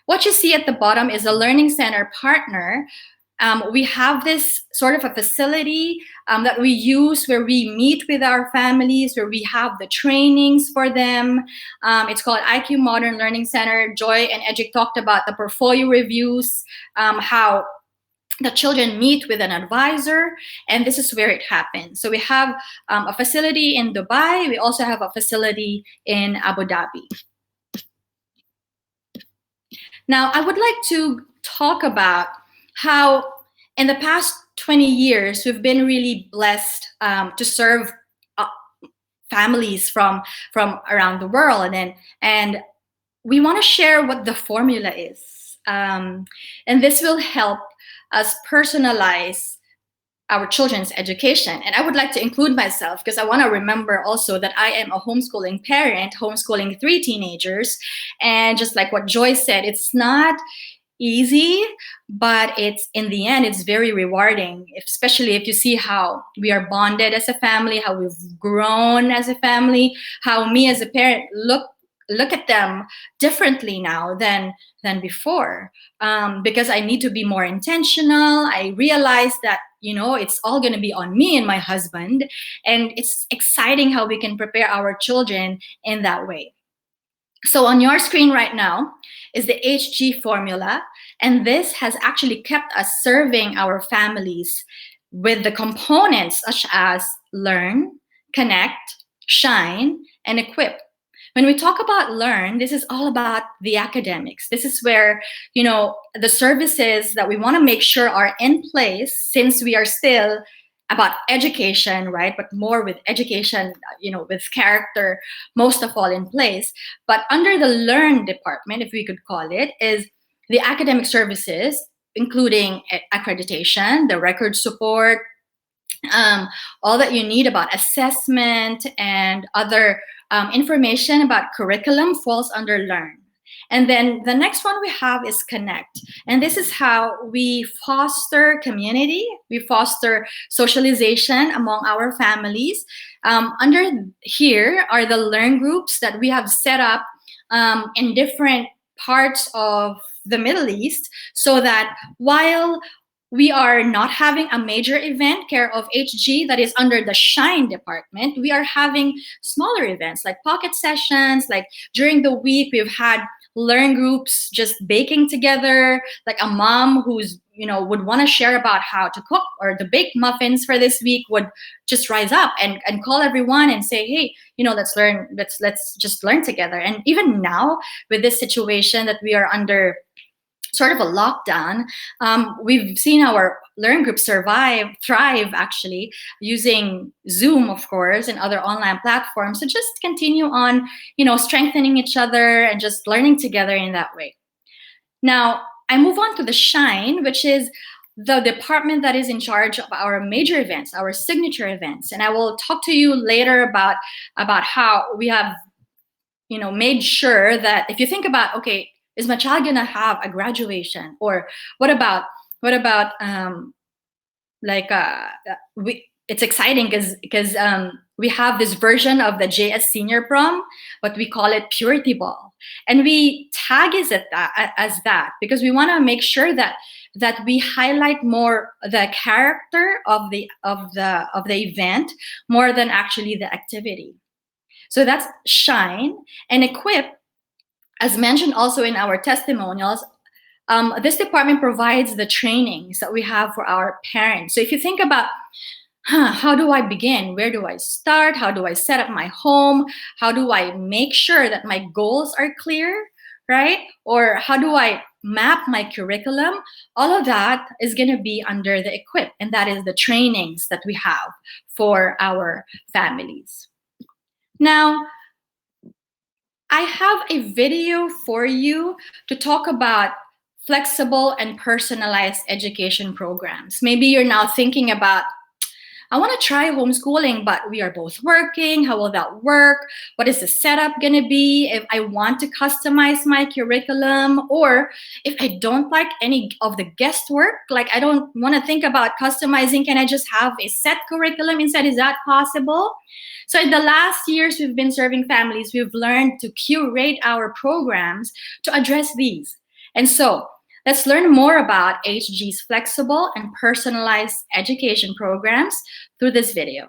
A: What you see at the bottom is a Learning Center partner. We have this sort of a facility that we use where we meet with our families, where we have the trainings for them. It's called IQ Modern Learning Center. Joy and Edric talked about the portfolio reviews, how the children meet with an advisor, and this is where it happens. So we have a facility in Dubai. We also have a facility in Abu Dhabi. Now, I would like to talk about how in the past 20 years, we've been really blessed to serve families from around the world. And we want to share what the formula is. And this will help us personalize our children's education. And I would like to include myself because I want to remember also that I am a homeschooling parent, homeschooling 3 teenagers. And just like what Joy said, it's not easy, but it's in the end, it's very rewarding, especially if you see how we are bonded as a family, how we've grown as a family, how me as a parent look at them differently now than before, because I need to be more intentional. I realize that it's all going to be on me and my husband, and it's exciting how we can prepare our children in that way. So on your screen right now is the HG formula, and this has actually kept us serving our families with the components such as learn, connect, shine, and equip. When we talk about learn, this is all about the academics. This is where, the services that we want to make sure are in place, since we are still about education, right? But more with education, with character, most of all in place. But under the Learn department, if we could call it, is the academic services, including accreditation, the record support, all that you need about assessment and other information about curriculum falls under Learn. And then the next one we have is Connect. And this is how we foster community, we foster socialization among our families. Under here are the Learn groups that we have set up in different parts of the Middle East, so that while we are not having a major event, Care of HG, that is under the Shine department, we are having smaller events like pocket sessions. Like during the week, we've had Learn groups just baking together, like a mom who's would want to share about how to cook or to bake muffins for this week would just rise up and call everyone and say, hey, let's just learn together. And even now with this situation that we are under, sort of a lockdown, we've seen our Learn group thrive actually, using Zoom, of course, and other online platforms to just continue on, strengthening each other and just learning together in that way. Now, I move on to the Shine, which is the department that is in charge of our major events, our signature events. And I will talk to you later about how we have, made sure that if you think about, okay, is my child gonna have a graduation? Or what about it's exciting because we have this version of the JS Senior Prom, but we call it Purity Ball, and we tag as that because we want to make sure that we highlight more the character of the event more than actually the activity. So that's Shine. And Equip, as mentioned also in our testimonials, this department provides the trainings that we have for our parents. So if you think about, how do I begin? Where do I start? How do I set up my home? How do I make sure that my goals are clear, right? Or how do I map my curriculum? All of that is going to be under the Equip, and that is the trainings that we have for our families. Now, I have a video for you to talk about flexible and personalized education programs. Maybe you're now thinking about, I want to try homeschooling, but we are both working. How will that work? What is the setup going to be? If I want to customize my curriculum, or if I don't like any of the guest work, like I don't want to think about customizing, can I just have a set curriculum instead? Is that possible? So in the last years we've been serving families, we've learned to curate our programs to address these. And so let's learn more about HG's flexible and personalized education programs through this video.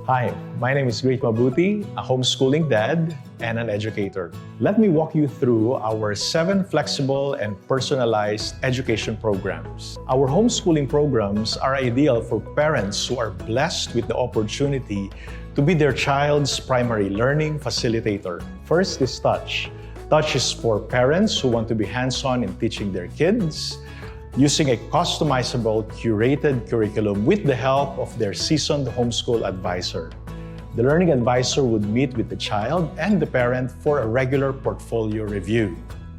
Q: Hi, my name is Great Mabuti, a homeschooling dad and an educator. Let me walk you through our 7 flexible and personalized education programs. Our homeschooling programs are ideal for parents who are blessed with the opportunity to be their child's primary learning facilitator. First is Touch. Touch is for parents who want to be hands-on in teaching their kids, using a customizable, curated curriculum with the help of their seasoned homeschool advisor. The learning advisor would meet with the child and the parent for a regular portfolio review.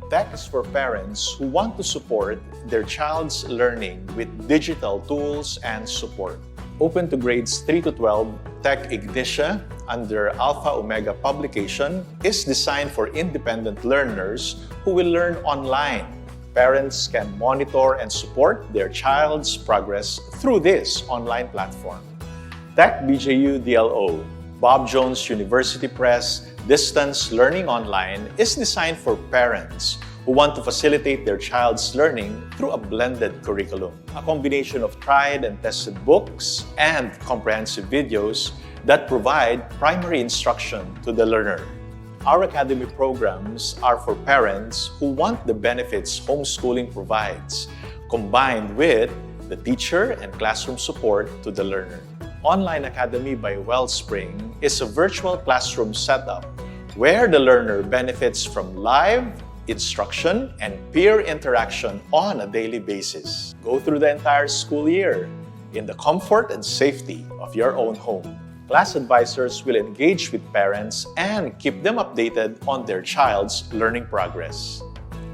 Q: Tech is for parents who want to support their child's learning with digital tools and support. Open to grades 3 to 12, Tech Ignitia, under Alpha Omega publication, is designed for independent learners who will learn online. Parents can monitor and support their child's progress through this online platform. Tech BJU DLO, Bob Jones University Press, Distance Learning Online, is designed for parents who want to facilitate their child's learning through a blended curriculum, a combination of tried and tested books and comprehensive videos that provide primary instruction to the learner. Our academy programs are for parents who want the benefits homeschooling provides, combined with the teacher and classroom support to the learner. Online Academy by Wellspring is a virtual classroom setup where the learner benefits from live, instruction, and peer interaction on a daily basis. Go through the entire school year in the comfort and safety of your own home. Class advisors will engage with parents and keep them updated on their child's learning progress.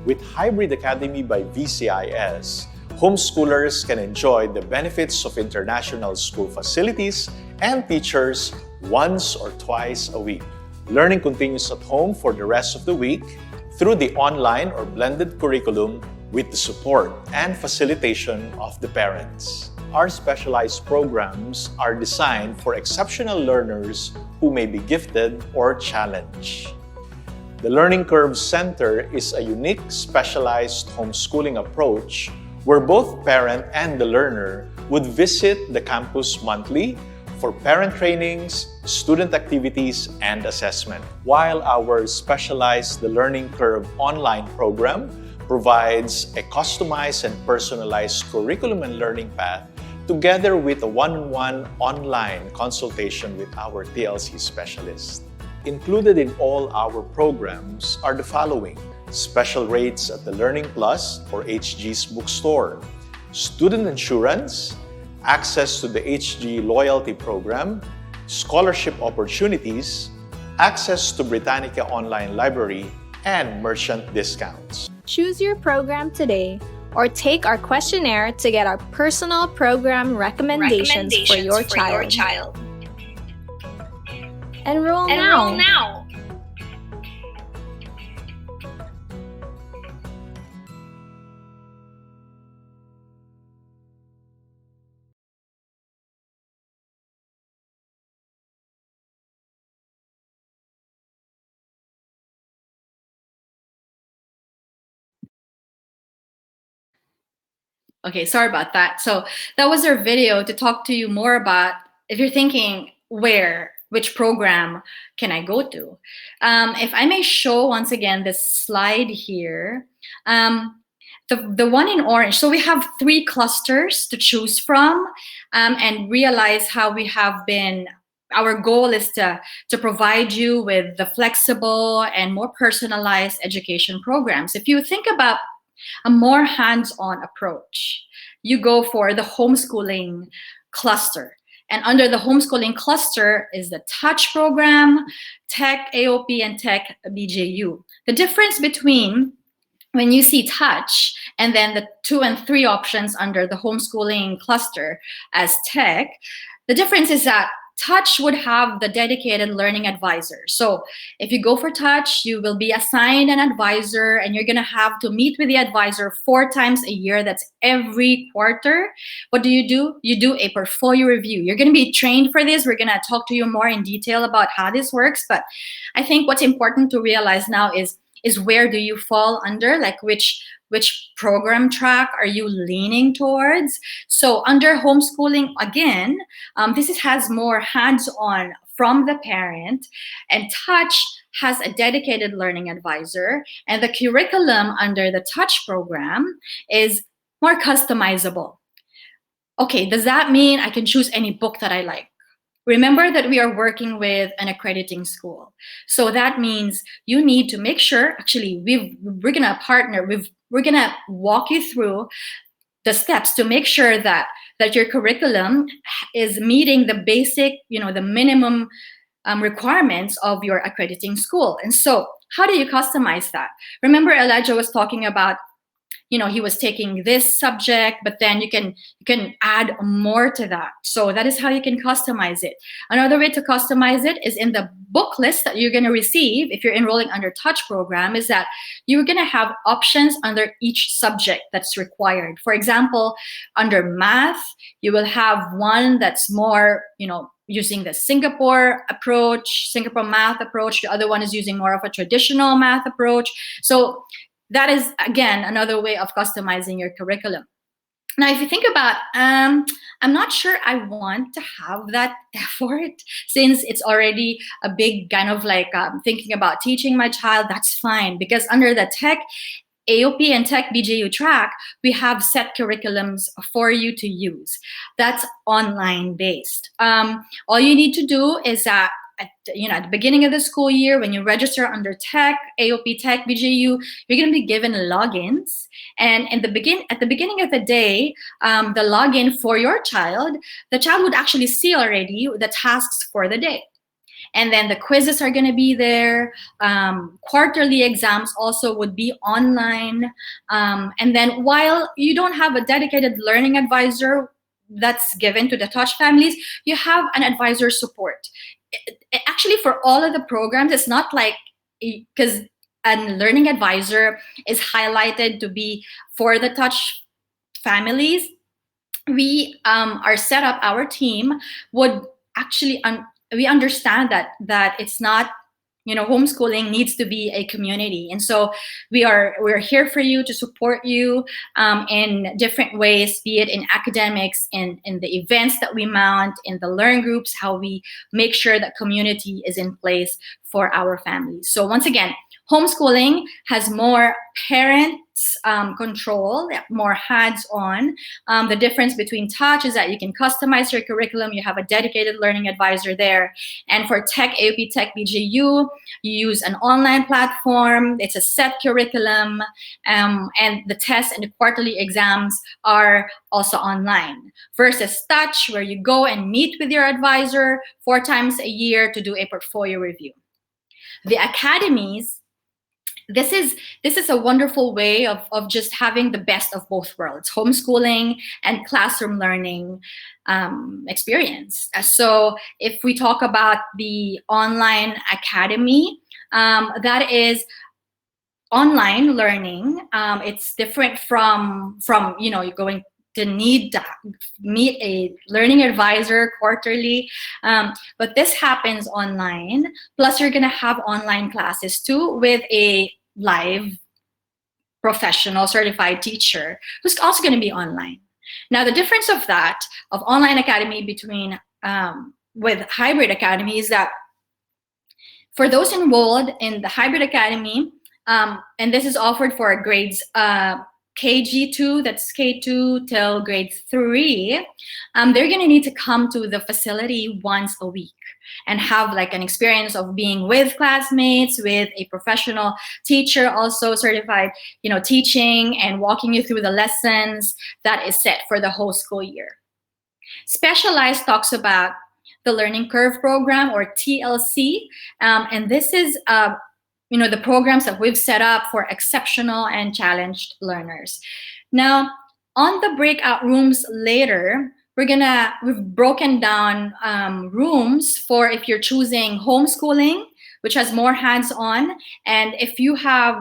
Q: With Hybrid Academy by VCIS, homeschoolers can enjoy the benefits of international school facilities and teachers once or twice a week. Learning continues at home for the rest of the week through the online or blended curriculum with the support and facilitation of the parents. Our specialized programs are designed for exceptional learners who may be gifted or challenged. The Learning Curve Center is a unique, specialized homeschooling approach where both parent and the learner would visit the campus monthly for parent trainings, student activities, and assessment. While our specialized The Learning Curve online program provides a customized and personalized curriculum and learning path together with a one-on-one online consultation with our TLC specialist. Included in all our programs are the following: special rates at the Learning Plus or HG's bookstore, student insurance, access to the HG loyalty program, scholarship opportunities, access to Britannica Online Library, and merchant discounts.
B: Choose your program today or take our questionnaire to get our personal program recommendations for your child. Enroll now.
A: Okay, sorry about that. So that was our video to talk to you more about if you're thinking which program can I go to? If I may show once again this slide here, the one in orange. So we have 3 clusters to choose from, and realize how we have been. Our goal is to provide you with the flexible and more personalized education programs. If you think about a more hands-on approach, you go for the homeschooling cluster. And under the homeschooling cluster is the Touch program, Tech AOP, and Tech BJU. The difference between when you see Touch and then the 2 and 3 options under the homeschooling cluster as Tech, the difference is that Touch would have the dedicated learning advisor. So if you go for Touch, you will be assigned an advisor and you're gonna have to meet with the advisor 4 times a year. That's every quarter. What do? You do a portfolio review. You're gonna be trained for this. We're gonna talk to you more in detail about how this works. But I think what's important to realize now is where do you fall under, like which program track are you leaning towards? So under homeschooling, again, has more hands-on from the parent, and Touch has a dedicated learning advisor, and the curriculum under the Touch program is more customizable. Okay, does that mean I can choose any book that I like? Remember that we are working with an accrediting school. So that means you need to make sure, actually, we're gonna partner, we're gonna walk you through the steps to make sure that your curriculum is meeting the basic, the minimum requirements of your accrediting school. And so how do you customize that? Remember Elijah was talking about, he was taking this subject, but then you can add more to that. So that is how you can customize it. Another way to customize it is in the book list that you're going to receive if you're enrolling under Touch program, is that you're going to have options under each subject that's required. For example, under math, you will have one that's more, using the Singapore math approach. The other one is using more of a traditional math approach. So that is, again, another way of customizing your curriculum. Now, if you think about, I'm not sure I want to have that effort since it's already a big kind of like thinking about teaching my child, that's fine. Because under the Tech AOP and Tech BJU track, we have set curriculums for you to use. That's online based. All you need to do is at the beginning of the school year, when you register under Tech, AOP Tech, BJU, you're going to be given logins. And at the beginning of the day, the login for your child, the child would actually see already the tasks for the day. And then the quizzes are going to be there. Quarterly exams also would be online. And then while you don't have a dedicated learning advisor that's given to the Touch families, you have an advisor support. Actually, for all of the programs, it's not like, because a learning advisor is highlighted to be for the Touch families, we are set up, our team would actually we understand that it's not, homeschooling needs to be a community, and so we're here for you, to support you in different ways, be it in academics, in the events that we mount, in the learn groups, how we make sure that community is in place for our families. So once again, homeschooling has more parents control, more hands-on. The difference between Touch is that you can customize your curriculum. You have a dedicated learning advisor there. And for Tech, AOP Tech, BJU, you use an online platform. It's a set curriculum. And the tests and the quarterly exams are also online. Versus Touch, where you go and meet with your advisor 4 times a year to do a portfolio review. The academies, this is a wonderful way of just having the best of both worlds, homeschooling and classroom learning experience. So if we talk about the online academy, that is online learning. It's different from you're going to need to meet a learning advisor quarterly, but this happens online. Plus, you're going to have online classes too with a live professional certified teacher who's also going to be online. Now, the difference of online academy between with hybrid academy is that for those enrolled in the hybrid academy, and this is offered for grades KG2, that's K2 till grade 3, they're going to need to come to the facility once a week and have like an experience of being with classmates, with a professional teacher, also certified, teaching and walking you through the lessons that is set for the whole school year. Specialized talks about the Learning Curve program, or TLC, and this is the programs that we've set up for exceptional and challenged learners. Now, on the breakout rooms later, we've broken down rooms for if you're choosing homeschooling, which has more hands-on, and if you have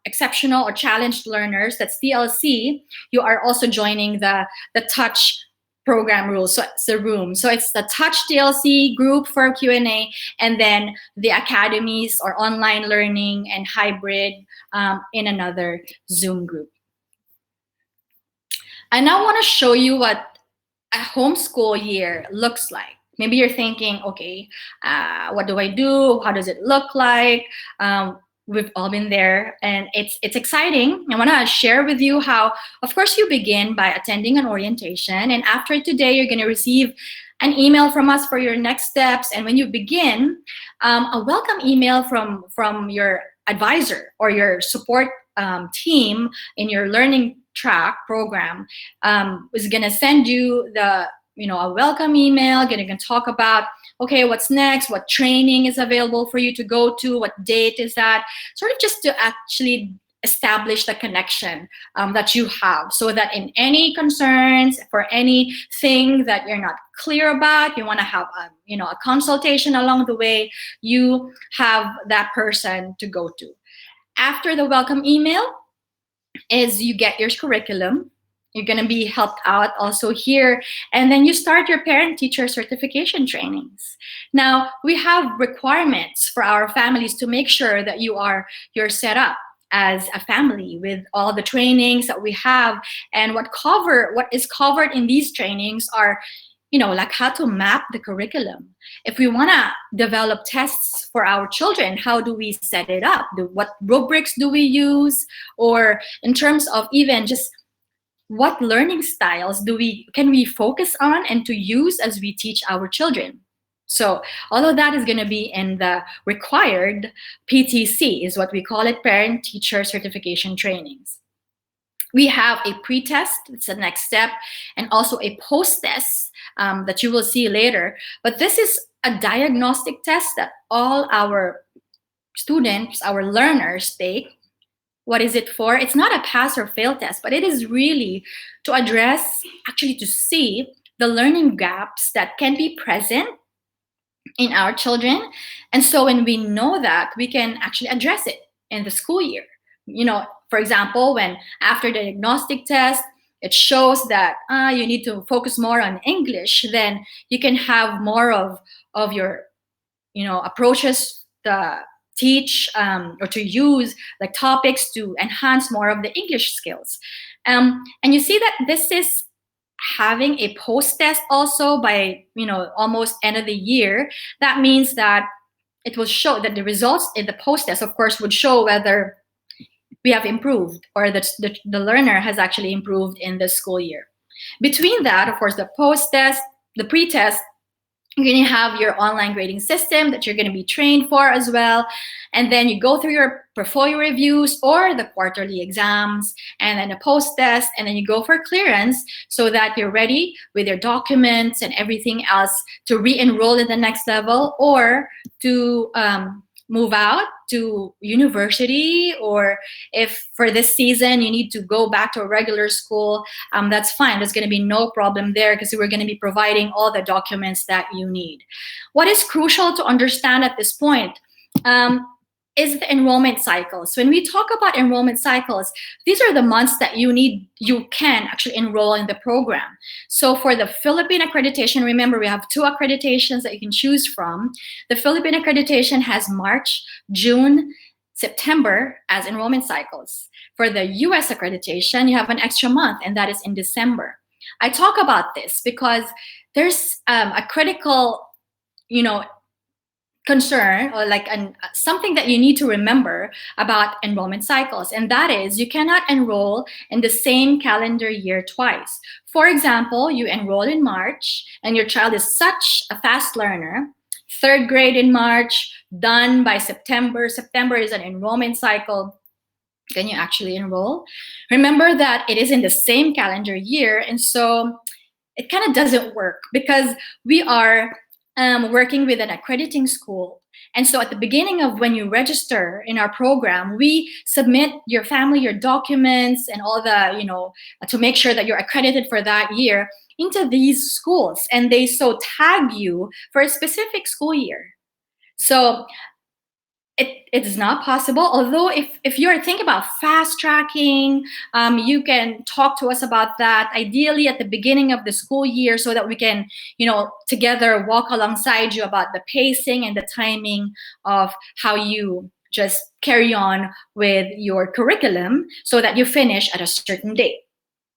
A: exceptional or challenged learners, that's TLC, you are also joining the Touch program rules. So it's the room. So it's the Touch TLC group for Q&A, and then the academies or online learning and hybrid in another Zoom group. I now want to show you what a homeschool year looks like. Maybe you're thinking, okay, what do I do? How does it look like? We've all been there, and it's exciting. I want to share with you how, of course, you begin by attending an orientation, and after today, you're going to receive an email from us for your next steps. And when you begin, a welcome email from your advisor or your support team in your learning track program is going to send you a welcome email, going to talk about, okay, what's next, what training is available for you to go to, what date is that, sort of just to actually establish the connection that you have, so that in any concerns, for anything that you're not clear about, you want to have a consultation along the way, you have that person to go to. After the welcome email is you get your curriculum. You're going to be helped out also here. And then you start your parent-teacher certification trainings. Now, we have requirements for our families to make sure that you're set up as a family with all the trainings that we have. And what is covered in these trainings are, like how to map the curriculum. If we want to develop tests for our children, how do we set it up? What rubrics do we use? Or in terms of even just what learning styles can we focus on and to use as we teach our children? So all of that is going to be in the required PTC, is what we call it, Parent Teacher Certification Trainings. We have a pre-test, it's the next step, and also a post-test that you will see later. But this is a diagnostic test that all our students, our learners take. What is it for? It's not a pass or fail test, but it is really to address, actually to see the learning gaps that can be present in our children. And so when we know that, we can actually address it in the school year. You know, for example, when after the diagnostic test, it shows that you need to focus more on English, then you can have more of your, approaches to teach or to use like topics to enhance more of the English skills. And you see that this is having a post test also by almost end of the year. That means that it will show that the results in the post test, of course, would show whether we have improved or that the learner has actually improved in the school year. Between that, of course, the post test, the pre-test, you're going to have your online grading system that you're going to be trained for as well. And then you go through your portfolio reviews or the quarterly exams and then a post test, and then you go for clearance so that you're ready with your documents and everything else to re-enroll in the next level or to move out to university, or if for this season you need to go back to a regular school, that's fine. There's going to be no problem there because we're going to be providing all the documents that you need. What is crucial to understand at this point is the enrollment cycles. When we talk about enrollment cycles, these are the months that you can actually enroll in the program. So for the Philippine accreditation, remember we have 2 accreditations that you can choose from. The Philippine accreditation has March, June, September as enrollment cycles. For the US accreditation, you have an extra month, and that is in December. I talk about this because there's a critical, concern or like something that you need to remember about enrollment cycles, and that is you cannot enroll in the same calendar year twice. For example, you enroll in March and your child is such a fast learner, 3rd grade in March, done by September. September is an enrollment cycle. Can you actually enroll? Remember that it is in the same calendar year, and so it kind of doesn't work because we are working with an accrediting school. And so at the beginning of when you register in our program, we submit your family, your documents, and all the, to make sure that you're accredited for that year into these schools. And they so tag you for a specific school year. So it is not possible. Although if you're thinking about fast tracking, you can talk to us about that, ideally at the beginning of the school year, so that we can, together walk alongside you about the pacing and the timing of how you just carry on with your curriculum so that you finish at a certain date.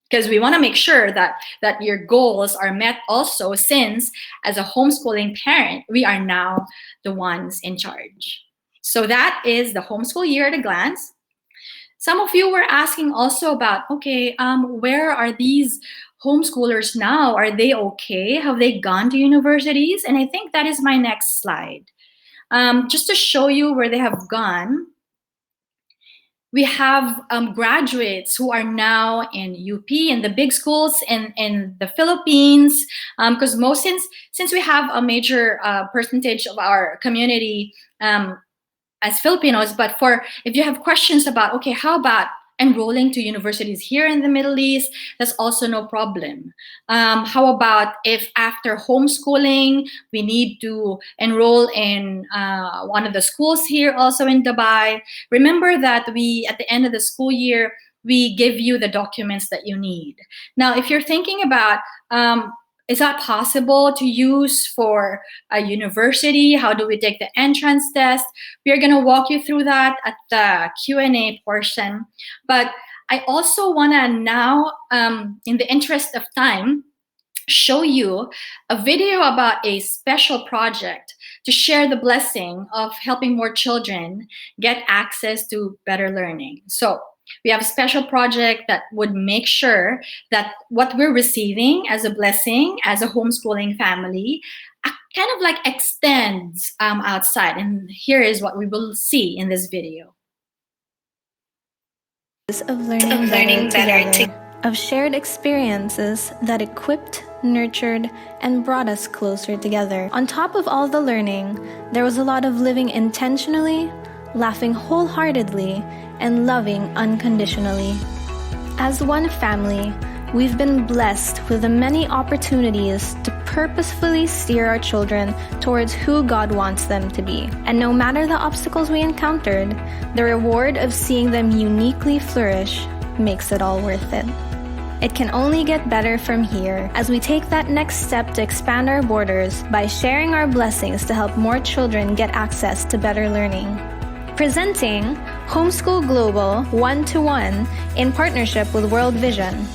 A: Because we want to make sure that your goals are met also, since as a homeschooling parent, we are now the ones in charge. So that is the homeschool year at a glance. Some of you were asking also about, okay, where are these homeschoolers now? Are they okay? Have they gone to universities? And I think that is my next slide. Just to show you where they have gone. We have graduates who are now in UP, in the big schools in the Philippines, because since we have a major percentage of our community as Filipinos. But if you have questions about, okay, how about enrolling to universities here in the Middle East, that's also no problem. How about if after homeschooling, we need to enroll in one of the schools here also in Dubai? Remember that at the end of the school year, we give you the documents that you need. Now, if you're thinking about, is that possible to use for a university? How do we take the entrance test? We're going to walk you through that at the Q&A portion. But I also want to now, in the interest of time, show you a video about a special project to share the blessing of helping more children get access to better learning. So we have a special project that would make sure that what we're receiving as a blessing as a homeschooling family kind of like extends outside. And here is what we will see in this video.
B: Of learning better together, of shared experiences that equipped, nurtured, and brought us closer together. On top of all the learning, there was a lot of living intentionally, laughing wholeheartedly, and loving unconditionally. As one family, we've been blessed with the many opportunities to purposefully steer our children towards who God wants them to be. And no matter the obstacles we encountered, the reward of seeing them uniquely flourish makes it all worth it. It can only get better from here as we take that next step to expand our borders by sharing our blessings to help more children get access to better learning. Presenting Homeschool Global 1-to-1 in partnership with World Vision.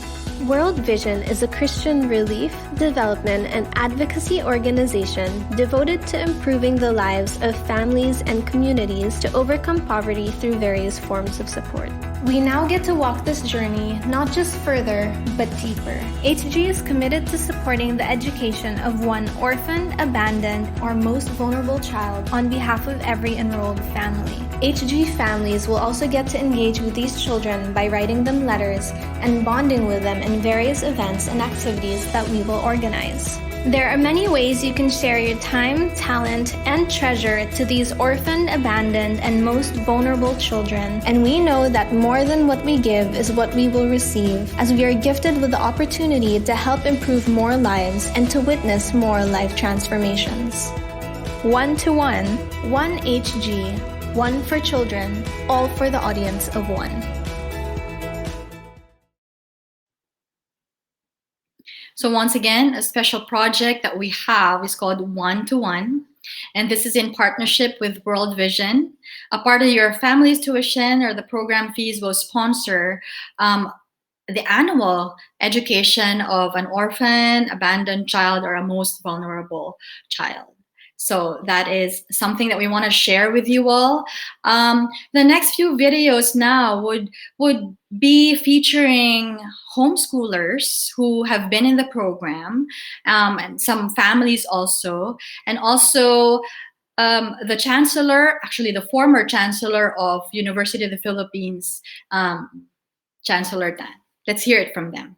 B: World Vision is a Christian relief, development, and advocacy organization devoted to improving the lives of families and communities to overcome poverty through various forms of support. We now get to walk this journey not just further, but deeper. HG is committed to supporting the education of one orphaned, abandoned, or most vulnerable child on behalf of every enrolled family. HG families will also get to engage with these children by writing them letters and bonding with them in various events and activities that we will organize. There are many ways you can share your time, talent, and treasure to these orphaned, abandoned, and most vulnerable children. And we know that more than what we give is what we will receive, as we are gifted with the opportunity to help improve more lives and to witness more life transformations. 1-to-1, 1 HG, 1 for children, all for the audience of 1.
A: So once again, a special project that we have is called 1-to-1, and this is in partnership with World Vision. A part of your family's tuition or the program fees will sponsor the annual education of an orphan, abandoned child, or a most vulnerable child. So that is something that we want to share with you all. The next few videos now would be featuring homeschoolers who have been in the program, and some families also, and also the chancellor, actually the former chancellor of University of the Philippines, Chancellor Dan. Let's hear it from them.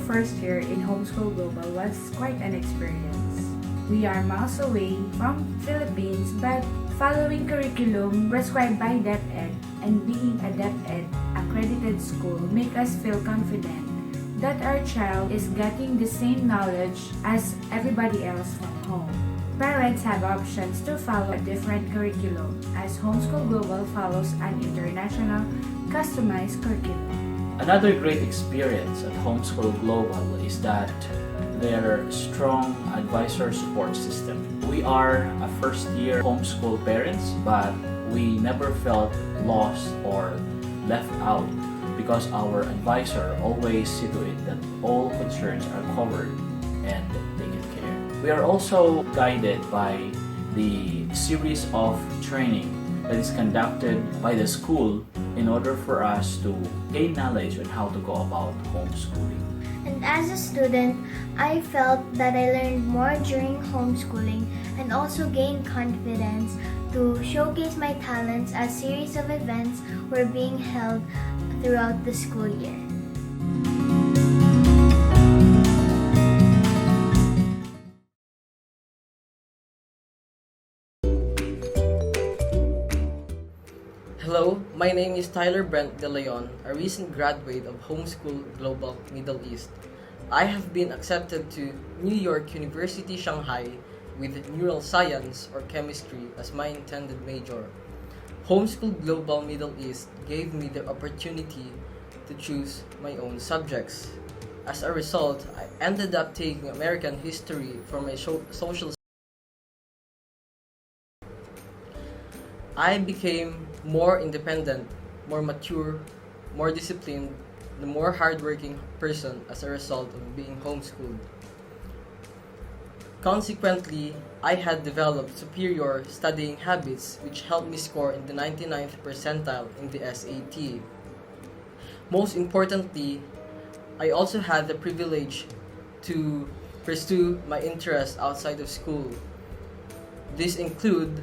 R: First year in Homeschool Global was quite an experience. We are miles away from Philippines, but following curriculum prescribed by DepEd and being a DepEd accredited school make us feel confident that our child is getting the same knowledge as everybody else from home. Parents have options to follow a different curriculum, as Homeschool Global follows an international customized curriculum.
S: Another great experience at Homeschool Global is that their strong advisor support system. We are a first-year homeschool parents, but we never felt lost or left out because our advisor always see to it that all concerns are covered and taken care. We are also guided by the series of training that is conducted by the school in order for us to gain knowledge on how to go about homeschooling.
N: And as a student, I felt that I learned more during homeschooling and also gained confidence to showcase my talents as a series of events were being held throughout the school year.
T: Hello, my name is Tyler Brent De Leon, a recent graduate of Homeschool Global Middle East. I have been accepted to New York University Shanghai with neural science or chemistry as my intended major. Homeschool Global Middle East gave me the opportunity to choose my own subjects. As a result, I ended up taking American history for my social. I became more independent, more mature, more disciplined, and a more hardworking person as a result of being homeschooled. Consequently, I had developed superior studying habits which helped me score in the 99th percentile in the SAT. Most importantly, I also had the privilege to pursue my interests outside of school. These include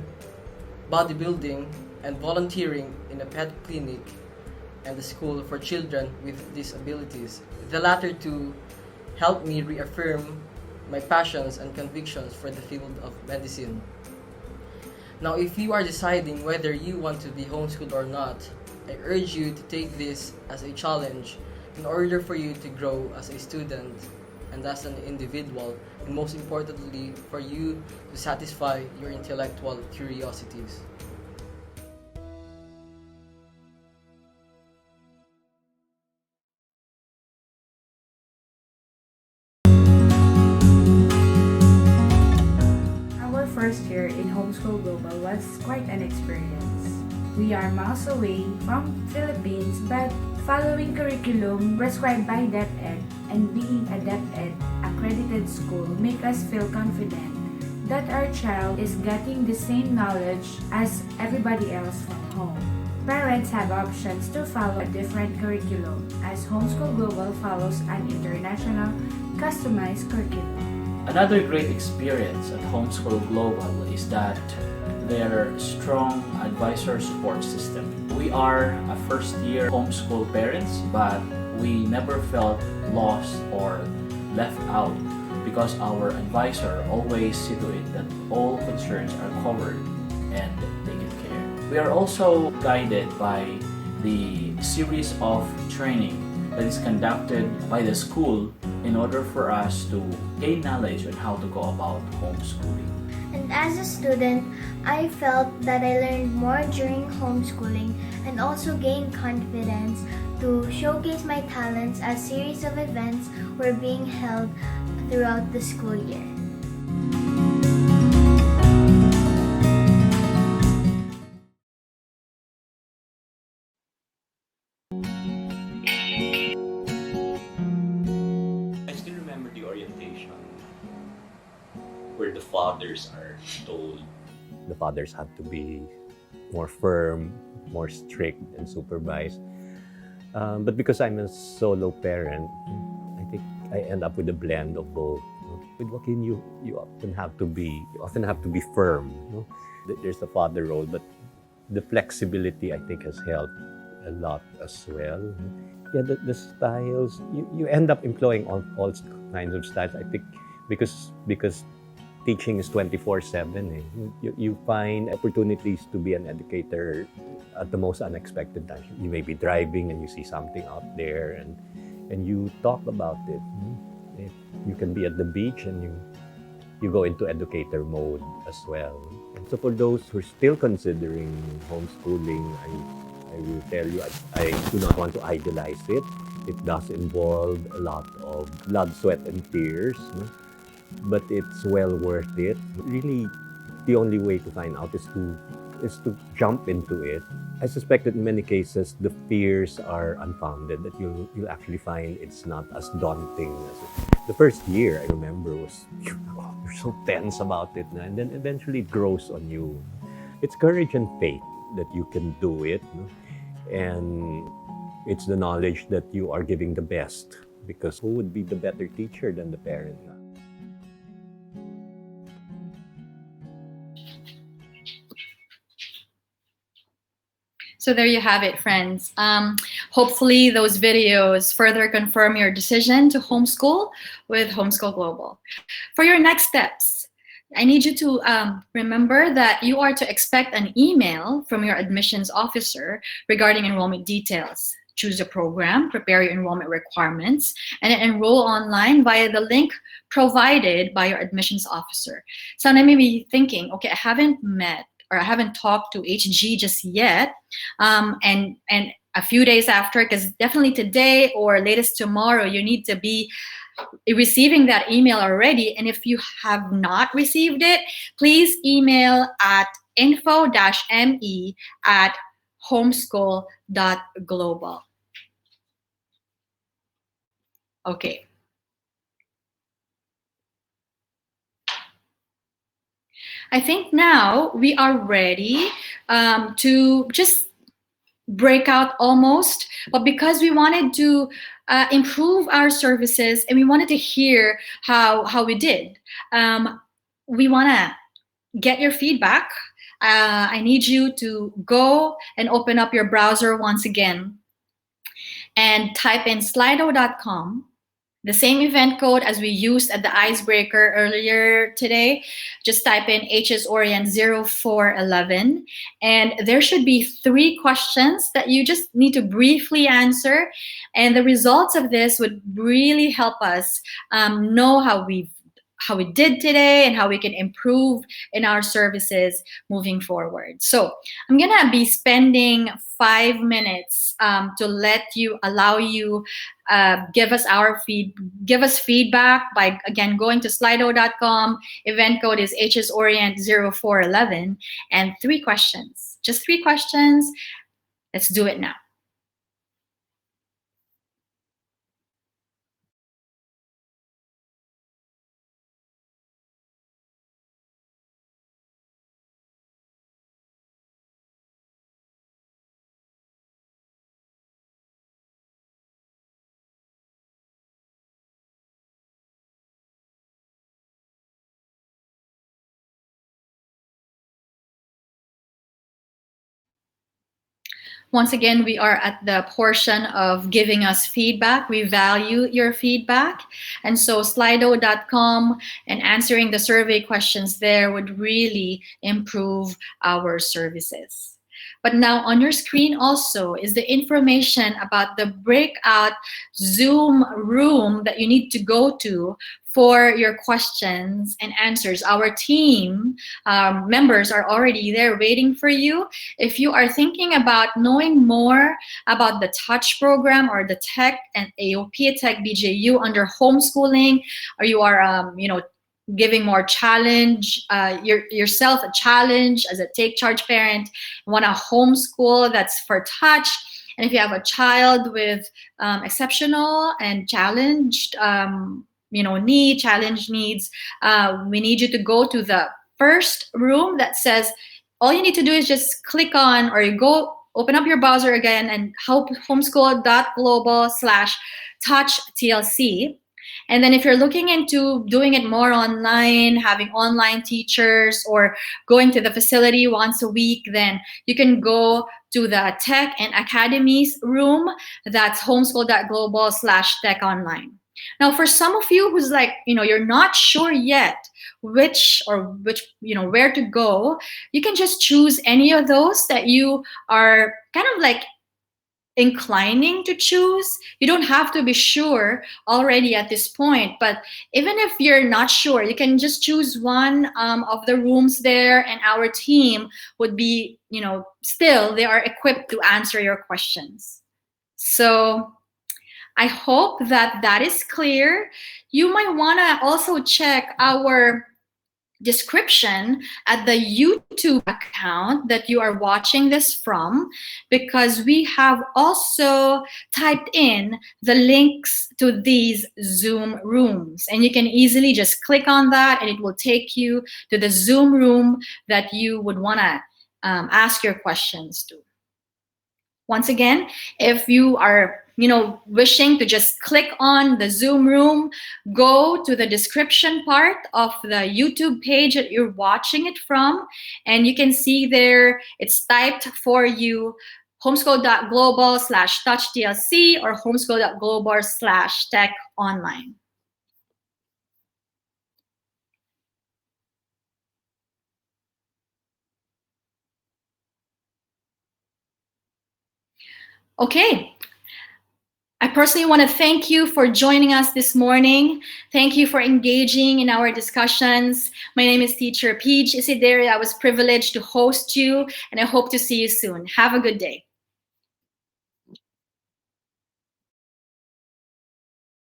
T: bodybuilding and volunteering in a pet clinic and the school for children with disabilities. The latter two helped me reaffirm my passions and convictions for the field of medicine. Now, if you are deciding whether you want to be homeschooled or not, I urge you to take this as a challenge in order for you to grow as a student and as an individual, and most importantly, for you to satisfy your intellectual curiosities.
R: Our first year in Homeschool Global was quite an experience. We are miles away from Philippines, but following curriculum prescribed by DepEd and being a DepEd accredited school make us feel confident that our child is getting the same knowledge as everybody else from home. Parents have options to follow a different curriculum as Homeschool Global follows an international customized curriculum.
S: Another great experience at Homeschool Global is that their strong advisor support system. We are a first-year homeschool parents, but we never felt lost or left out because our advisor always see to it that all concerns are covered and taken care. We are also guided by the series of training that is conducted by the school in order for us to gain knowledge on how to go about homeschooling.
N: And as a student, I felt that I learned more during homeschooling and also gained confidence to showcase my talents as series of events were being held throughout the school year.
F: I still remember the orientation where the fathers are told the fathers have to be more firm, more strict, and supervised. But because I'm a solo parent, I think I end up with a blend of both. With Joaquin, you often have to be firm. There's the father role, but the flexibility I think has helped a lot as well. Yeah, the styles you end up employing all kinds of styles. I think because teaching is 24/7. You find opportunities to be an educator at the most unexpected times. You may be driving and you see something out there, and you talk about it. You can be at the beach and you go into educator mode as well. And so for those who are still considering homeschooling, I will tell you, I do not want to idolize it. It does involve a lot of blood, sweat, and tears. But it's well worth it. Really, the only way to find out is to jump into it. I suspect that in many cases the fears are unfounded. That you'll actually find it's not as daunting as it. The first year I remember was you're so tense about it, and then eventually it grows on you. It's courage and faith that you can do it, and it's the knowledge that you are giving the best. Because who would be the better teacher than the parent?
A: So there you have it, friends. Hopefully those videos further confirm your decision to homeschool with Homeschool Global. For your next steps, I need you to remember that you are to expect an email from your admissions officer regarding enrollment details. Choose a program, prepare your enrollment requirements, and enroll online via the link provided by your admissions officer. So now maybe thinking, okay, I haven't met or I haven't talked to HG just yet, and a few days after, because definitely today or latest tomorrow, you need to be receiving that email already. And if you have not received it, please email at info-me@homeschool.global. Okay. I think now we are ready to just break out almost, but because we wanted to improve our services and we wanted to hear how we did, we want to get your feedback. I need you to go and open up your browser once again and type in slido.com, the same event code as we used at the icebreaker earlier today. Just type in HS Orient 0411, and there should be 3 questions that you just need to briefly answer. And the results of this would really help us know how we did today and how we can improve in our services moving forward. So I'm gonna be spending 5 minutes to allow you give us feedback by again going to slido.com. Event code is HS Orient 0411, and 3 questions. Just 3 questions. Let's do it now. Once again, we are at the portion of giving us feedback. We value your feedback. And so slido.com and answering the survey questions there would really improve our services. But now on your screen also is the information about the breakout Zoom room that you need to go to for your questions and answers. Our team members are already there waiting for you. If you are thinking about knowing more about the Touch program or the Tech and AOP Tech BJU under homeschooling, or you are giving more challenge, yourself a challenge as a take charge parent, want to homeschool that's for Touch. And if you have a child with exceptional and challenged challenge needs, we need you to go to the first room that says, all you need to do is just click on, or you go open up your browser again and homeschool.global/touchtlc. And then if you're looking into doing it more online, having online teachers, or going to the facility once a week, then you can go to the Tech and Academies room. That's homeschool.global/tech online. Now, for some of you who's like, you're not sure yet where to go, you can just choose any of those that you are kind of like inclining to choose. You don't have to be sure already at this point, but even if you're not sure, you can just choose one of the rooms there, and our team would be, still they are equipped to answer your questions. So I hope that is clear. You might want to also check our description at the YouTube account that you are watching this from, because we have also typed in the links to these Zoom rooms, and you can easily just click on that and it will take you to the Zoom room that you would want to ask your questions to. Once again, if you are wishing to just click on the Zoom room, go to the description part of the YouTube page that you're watching it from, and you can see there it's typed for you homeschool.global/touchtlc or homeschool.global/tech online. Okay. I personally want to thank you for joining us this morning. Thank you for engaging in our discussions. My name is Teacher Peach Isiderio. I was privileged to host you, and I hope to see you soon. Have a good day.